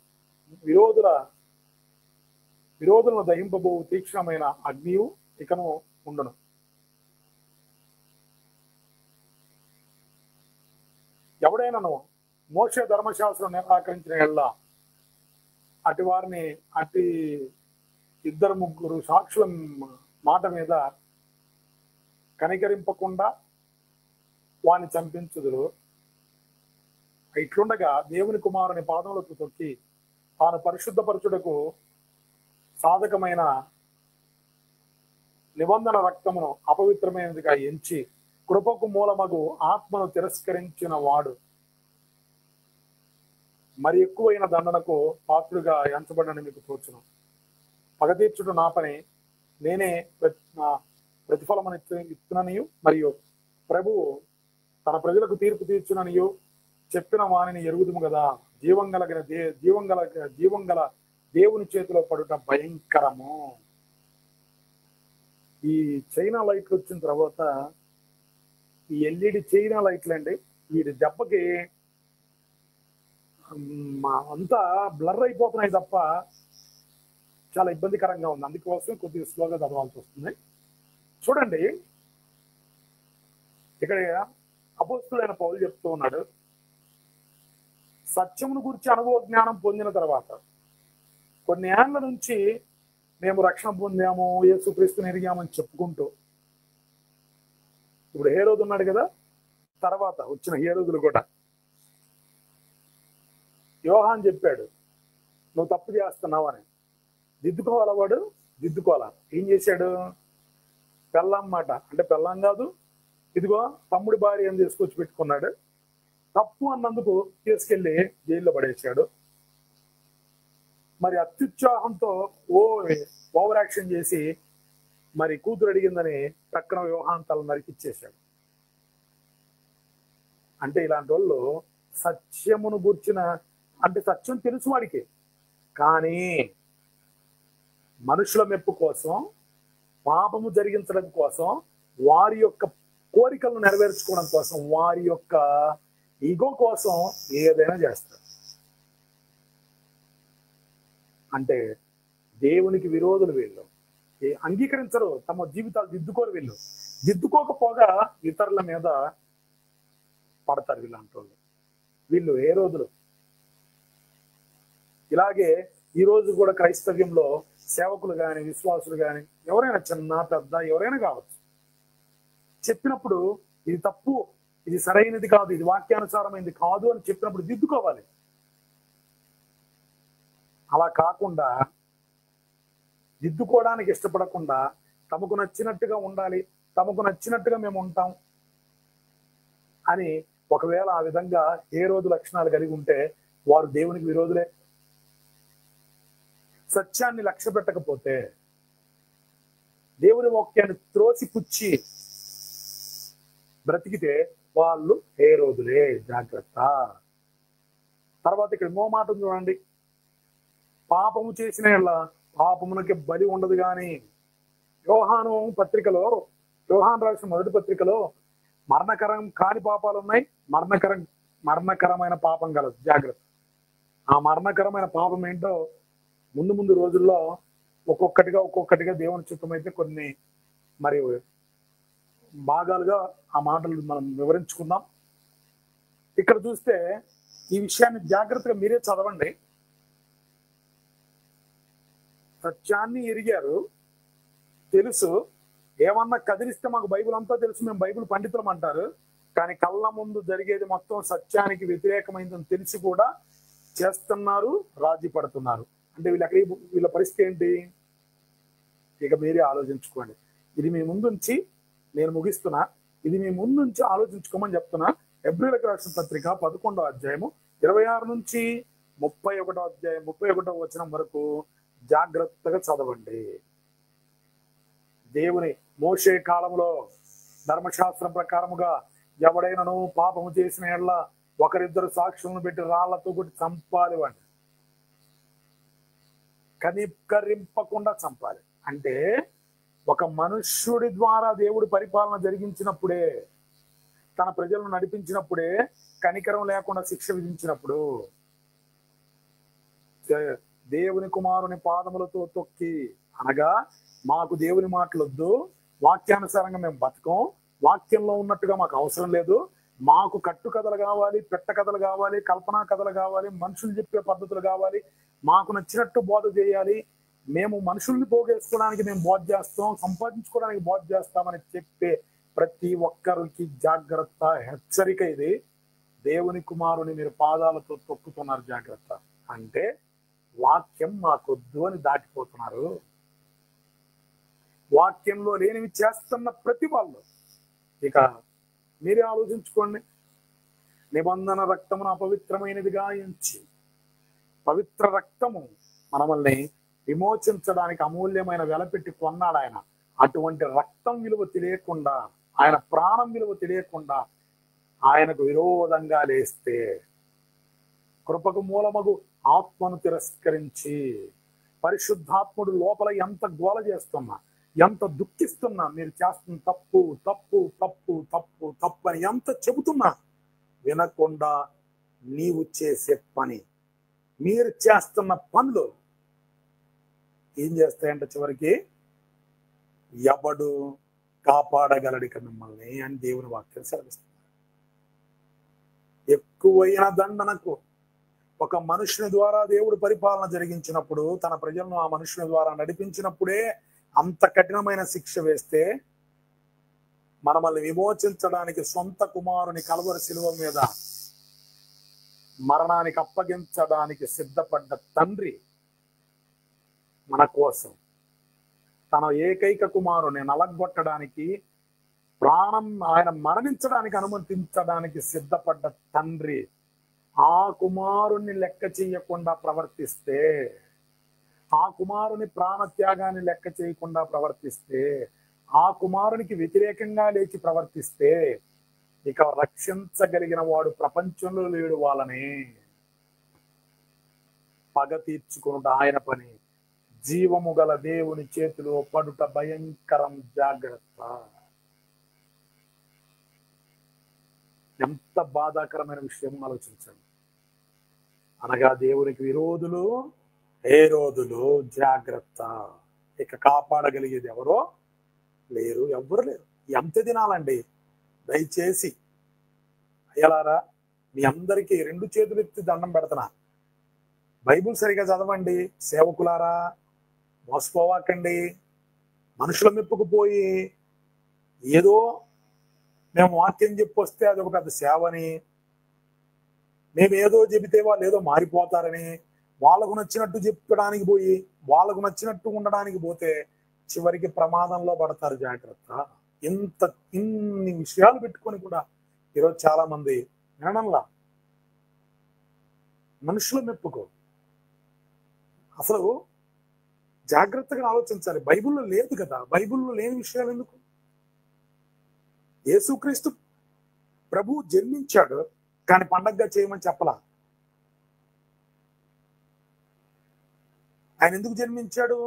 విరోధులను దహింపబో తీక్షణమైన అగ్నియు ఇకను ఉండును. ఎవడైనాను మోషే ధర్మశాస్త్రం నిరాకరించిన యెడల అటు వారిని, అటు 2-3 సాక్షుల మాట మీద కనికరింపకుండా వాని చంపించుదురు. ఇట్లుండగా దేవుని కుమారుని పాదములకు తొక్కి తాను పరిశుద్ధపరచుటకు సాధకమైన నిబంధన రక్తమును అపవిత్రమైనదిగా ఎంచి కృపకు మూలమగు ఆత్మను తిరస్కరించిన వాడు మరి ఎక్కువైన దండనకు పాత్రుగా ఎంచబడని మీకు తోచును. పగ తీర్చుడు నా పని, నేనే ప్రతిఫలమని ఇస్తుననియు మరియు ప్రభువు తన ప్రజలకు తీర్పు తీర్చుననియు చెప్పిన వాణిని ఎరుగుదుము కదా. జీవంగల దేవుని చేతిలో పడుట భయంకరము. ఈ చైనా లైట్లు వచ్చిన తర్వాత, ఈ ఎల్ఈడి చైనా లైట్లు అండి, వీటి దెబ్బకి అంతా బ్లర్ అయిపోతున్నాయి తప్ప చాలా ఇబ్బందికరంగా ఉంది. అందుకోసం కొద్దిగా స్లోగా చదవాల్సి వస్తుంది. చూడండి, ఇక్కడ అపోస్తులైన పౌలు చెప్తూ ఉన్నాడు, సత్యమును గురించి అనుభవ జ్ఞానం పొందిన తర్వాత కొన్ని ఏళ్ల నుంచి మేము రక్షణ పొందాము, యేసుక్రీస్తుని ఎరిగామని చెప్పుకుంటూ, ఇప్పుడు హేరోదు ఉన్నాడు కదా, తర్వాత వచ్చిన హేరోదులు కూడా యోహాన్ చెప్పాడు, నువ్వు తప్పు చేస్తున్నావు అని. దిద్దుకోవాలా? వాడు దిద్దుకోవాలా? ఏం చేశాడు? పెళ్ళాం మాట అంటే పెళ్ళాం కాదు, ఇదిగో తమ్ముడి భార్య అని తీసుకొచ్చి పెట్టుకున్నాడు. తప్పు అన్నందుకు తీసుకెళ్లి జైల్లో పడేశాడు. మరి అత్యుత్సాహంతో ఓవర్ యాక్షన్ చేసి మరి కూతురు అడిగిందని పక్కన యోహాన్ తల నరికిచ్చేశాడు. అంటే ఇలాంటి వాళ్ళు సత్యమును గూర్చిన, అంటే సత్యం తెలుసు వాడికి, కానీ మనుషుల మెప్పు కోసం, పాపము జరిగించడం కోసం, వారి యొక్క కోరికలను నెరవేర్చుకోవడం కోసం, వారి యొక్క ఈగో కోసం ఏదైనా చేస్తారు. అంటే దేవునికి విరోధులు వీళ్ళు. అంగీకరించరు, తమ జీవితాలు దిద్దుకోరు వీళ్ళు. దిద్దుకోకపోగా ఇతరుల మీద పడతారు వీళ్ళంటి వాళ్ళు. వీళ్ళు ఏ రోజులు. ఇలాగే ఈ రోజు కూడా క్రైస్తవ్యంలో సేవకులు కానీ విశ్వాసులు కానీ ఎవరైనా, చిన్న పెద్ద ఎవరైనా కావచ్చు, చెప్పినప్పుడు ఇది తప్పు, ఇది సరైనది కాదు, ఇది వాక్యానుసారమైనది కాదు అని చెప్పినప్పుడు దిద్దుకోవాలి. అలా కాకుండా దిద్దుకోవడానికి ఇష్టపడకుండా తమకు నచ్చినట్టుగా ఉండాలి, తమకు నచ్చినట్టుగా మేము ఉంటాం అని ఒకవేళ ఆ విధంగా ఏ రోజు లక్షణాలు కలిగి ఉంటే వారు దేవునికి విరోధులే. సత్యాన్ని లక్ష్య పెట్టకపోతే, దేవుని వాక్యాన్ని త్రోసిపుచ్చి బ్రతికితే వాళ్ళు ఏ రోజులే. జాగ్రత్త. తర్వాత ఇక్కడ ఇంకో మాట చూడండి, పాపము చేసిన పాపమునకి బలి ఉండదు. కానీ యోహాను రాసిన మొదటి పత్రికలో మరణకరం కాని పాపాలు ఉన్నాయి, మరణకరమైన పాపం కలదు. జాగ్రత్త. ఆ మరణకరమైన పాపం ఏంటో ముందు ముందు రోజుల్లో ఒక్కొక్కటిగా దేవుని చిత్తమైతే కొన్ని మరి భాగాలుగా ఆ మాటలు మనం వివరించుకుందాం. ఇక్కడ చూస్తే ఈ విషయాన్ని జాగ్రత్తగా మీరే చదవండి. సత్యాన్ని ఎరిగారు, తెలుసు, ఏమన్నా కదిలిస్తే మాకు బైబిల్ అంతా తెలుసు, మేము బైబిల్ పండితులం అంటారు. కానీ కళ్ళ ముందు జరిగేది మొత్తం సత్యానికి వ్యతిరేకమైందని తెలిసి కూడా చేస్తున్నారు, రాజీ పడుతున్నారు. అంటే వీళ్ళ పరిస్థితి ఏంటి? ఇక మీరే ఆలోచించుకోండి. ఇది మీ ముందుంచి నేను ముగిస్తున్నా, ఇది మీ ముందుంచి ఆలోచించుకోమని చెప్తున్నా. హెబ్రీయులకు రాసిన పత్రిక 11వ అధ్యాయము 26 నుంచి 31వ వచనం వరకు జాగ్రత్తగా చదవండి. దేవుని మోషే కాలంలో ధర్మశాస్త్రం ప్రకారముగా ఎవడైనాను పాపము చేసిన ఎడల ఒకరిద్దరు సాక్షులను పెట్టి రాళ్లతో కొట్టి చంపాలి, వాడిని కనికరింపకుండా చంపాలి. అంటే ఒక మనుష్యుడి ద్వారా దేవుడి పరిపాలన జరిగించినప్పుడే, తన ప్రజలను నడిపించినప్పుడే, కనికరం లేకుండా శిక్ష విధించినప్పుడు, దేవుని కుమారుని పాదములతో తొక్కి, అనగా మాకు దేవుని మాటలొద్దు, వాక్యానుసారంగా మేము బతకం, వాక్యంలో ఉన్నట్టుగా మాకు అవసరం లేదు, మాకు కట్టు కథలు కావాలి, పెట్ట కథలు కావాలి, కల్పనా కథలు కావాలి, మనుషులు చెప్పే పద్ధతులు కావాలి, మాకు నచ్చినట్టు బోధ చేయాలి, మేము మనుషుల్ని పోగేసుకోవడానికి మేము బోధ చేస్తాం, సంపాదించుకోవడానికి బోధ చేస్తామని చెప్పే ప్రతి ఒక్కరికి జాగ్రత్త, హెచ్చరిక. ఇది దేవుని కుమారుని మీరు పాదాలతో తొక్కుతున్నారు. జాగ్రత్త. అంటే వాక్యం మాకొద్దు అని దాటిపోతున్నారు. వాక్యంలో లేనివి చేస్తున్న ప్రతి వాళ్ళు. ఇక మీరే ఆలోచించుకోండి. నిబంధన రక్తమును అపవిత్రమైనదిగా ఎంచి, పవిత్ర రక్తము మనల్ని విమోచించడానికి అమూల్యమైన వెల పెట్టి కొన్నాడు ఆయన. అటువంటి రక్తం విలువ తెలియకుండా, ఆయన ప్రాణం విలువ తెలియకుండా ఆయనకు విరోధంగా లేస్తే, కృపకు మూలమగు ఆత్మను తిరస్కరించి, పరిశుద్ధాత్ముడు లోపల ఎంత గోల చేస్తున్నా, ఎంత దుఃఖిస్తున్నా, మీరు చేస్తున్న తప్పు తప్పు తప్పు తప్పు తప్పు అని ఎంత చెబుతున్నా వినకుండా నీవు చేసే పని, మీరు చేస్తున్న పనులు ఏం చేస్తాయంటే చివరికి ఎవడు కాపాడగలడిక మిమ్మల్ని అని దేవుని వాక్యం సెలవిస్తుంది. ఎక్కువైన దండనకు ఒక మనుషుని ద్వారా దేవుడు పరిపాలన జరిగించినప్పుడు, తన ప్రజలను ఆ మనుషుని ద్వారా నడిపించినప్పుడే అంత కఠినమైన శిక్ష వేస్తే, మనల్ని విమోచించడానికి సొంత కుమారుని కల్వరి శిలువ మీద మరణానికి అప్పగించడానికి సిద్ధపడ్డ తండ్రి మన కోసం తన ఏకైక కుమారుని నలగొట్టడానికి, ప్రాణం ఆయన మరణించడానికి అనుమతించడానికి సిద్ధపడ్డ తండ్రి ఆ కుమారుణ్ణి లెక్క చేయకుండా ప్రవర్తిస్తే, ఆ కుమారుని ప్రాణత్యాగాన్ని లెక్క చేయకుండా ప్రవర్తిస్తే, ఆ కుమారునికి వ్యతిరేకంగా లేచి ప్రవర్తిస్తే, ఇక రక్షించగలిగిన వాడు ప్రపంచంలో లేడు. వాళ్ళని పగ తీర్చుకునుట ఆయన పని. జీవము గల దేవుని చేతిలో పడుట భయంకరం. జాగ్రత్త. ఎంత బాధాకరమైన విషయం ఆలోచించండి. అనగా దేవునికి విరోధులు, హేరోదులు. జాగ్రత్త. ఇక కాపాడగలిగేది ఎవరో లేరు, ఎవ్వరు లేరు. ఎంత దినాలండి? దయచేసి అయ్యలారా, మీ అందరికీ 2 చేతులు ఎత్తి దండం పెడుతున్నా, బైబుల్ సరిగా చదవండి. సేవకులారా, మోసపోవాకండి. మనుషుల మెప్పుకుపోయి ఏదో మేము వాక్యం చెప్పొస్తే అదొక పెద్ద సేవని, మేము ఏదో చెబితే వాళ్ళు ఏదో మారిపోతారని, వాళ్ళకు నచ్చినట్టు చెప్పడానికి పోయి వాళ్ళకు నచ్చినట్టు ఉండడానికి పోతే చివరికి ప్రమాదంలో పడతారు. జాగ్రత్త. ఇన్ని విషయాలు పెట్టుకొని కూడా ఈరోజు చాలా మంది వినడంలా. మనుషుల మెప్పుకో అసలు జాగ్రత్తగా ఆలోచించాలి. బైబిల్లో లేదు కదా, బైబిల్లో లేని విషయాలు ఎందుకు? యేసుక్రీస్తు ప్రభు జన్మించాడు, కానీ పండగగా చేయమని చెప్పలా. ఆయన ఎందుకు జన్మించాడు?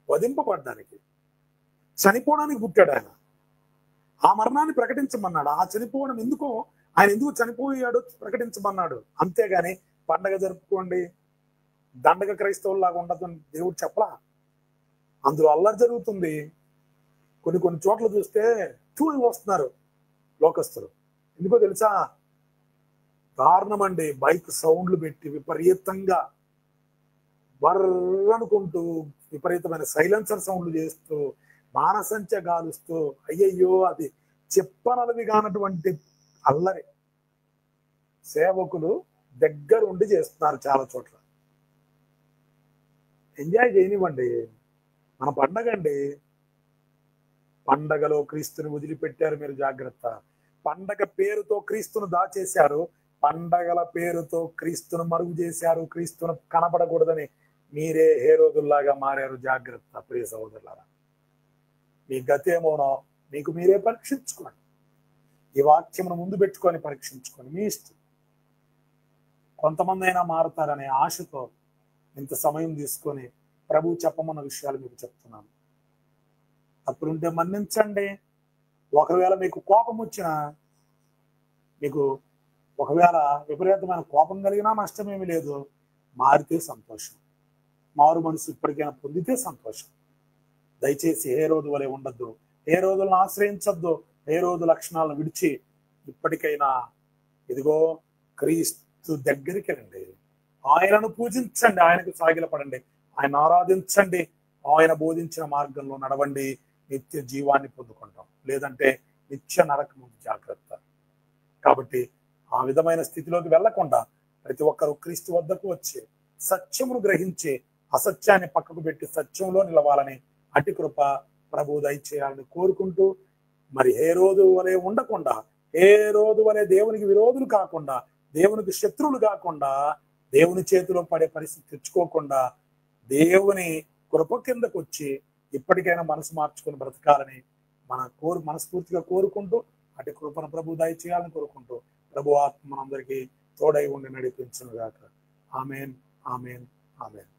వధింపబడ్డానికి, చనిపోవడానికి పుట్టాడు ఆయన. ఆ మరణాన్ని ప్రకటించమన్నాడు. ఆ చనిపోవడం ఎందుకో, ఆయన ఎందుకు చనిపోయాడో ప్రకటించమన్నాడు. అంతేగాని పండగ జరుపుకోండి, దండగ క్రైస్తవుల్లాగా ఉండదని దేవుడు చెప్పలా. అందులో అల్లరి జరుగుతుంది. కొన్ని చోట్ల చూస్తే చూని వస్తున్నారు లోకస్తులు. ఎందుకో తెలుసా? దారుణం అండి. బైక్ సౌండ్లు పెట్టి విపరీతంగా బర్రనుకుంటూ, విపరీతమైన సైలెన్సర్ సౌండ్లు చేస్తూ, బాణసంచ గాలుస్తూ, అయ్యయ్యో అది చెప్పనలవి కానటువంటి అల్లరి సేవకులు దగ్గరుండి చేస్తున్నారు చాలా చోట్ల. ఎంజాయ్ చేయనివ్వండి, మన పండగ అండి. పండగలో క్రీస్తుని వదిలిపెట్టారు మీరు, జాగ్రత్త. పండగ పేరుతో క్రీస్తును దాచేశారు, పండగల పేరుతో క్రీస్తును మరుగు చేశారు. క్రీస్తును కనబడకూడదని మీరే హేరోదుల్లాగా మారారు. జాగ్రత్త ప్రియ సహోదరులారా. మీ గతేమోనో మీకు మీరే పరీక్షించుకోండి. ఈ వాక్యమును ముందు పెట్టుకొని పరీక్షించుకోండి. మీ ఇష్టం. కొంతమంది అయినా మారుతారనే ఆశతో ఇంత సమయం తీసుకొని ప్రభు చెప్పమన్న విషయాలు మీకు చెప్తున్నాను. తప్పులుంటే మన్నించండి. ఒకవేళ మీకు కోపం వచ్చినా, మీకు ఒకవేళ విపరీతమైన కోపం కలిగినా నష్టమేమి లేదు. మారితే సంతోషం. మారు మనసు ఇప్పటికైనా పొందితే సంతోషం. దయచేసి ఏ రోజు వలె ఉండద్దు, ఏ రోజులను ఆశ్రయించద్దు. ఏ రోజు లక్షణాలను విడిచి ఇప్పటికైనా ఇదిగో క్రీస్తు దగ్గరికి రండి. ఆయనను పూజించండి, ఆయనకు సాగిలపడండి, ఆయన ఆరాధించండి, ఆయన బోధించిన మార్గంలో నడవండి. నిత్య జీవాన్ని పొందుకుంటాం. లేదంటే నిత్య నరకము. జాగ్రత్త. కాబట్టి ఆ విధమైన స్థితిలోకి వెళ్లకుండా ప్రతి ఒక్కరూ క్రీస్తు వద్దకు వచ్చి సత్యమును గ్రహించి అసత్యాన్ని పక్కకు పెట్టి సత్యంలో నిలవాలని అటి కృప ప్రభు దయచేయాలని కోరుకుంటూ, మరి ఏ రోజు వలె ఉండకుండా, ఏ రోజు వలె దేవునికి విరోధులు కాకుండా, దేవునికి శత్రువులు కాకుండా, దేవుని చేతిలో పడే పరిస్థితి తెచ్చుకోకుండా దేవుని కృప కిందకు వచ్చి ఇప్పటికైనా మనసు మార్చుకొని బ్రతకాలని మనస్ఫూర్తిగా కోరుకుంటూ, అటు కృపను ప్రభు దయచేయాలని కోరుకుంటూ, ప్రభు ఆత్మ మనందరికీ తోడై ఉండి నడిపించును గాక. ఆమేన్, ఆమేన్, ఆమేన్.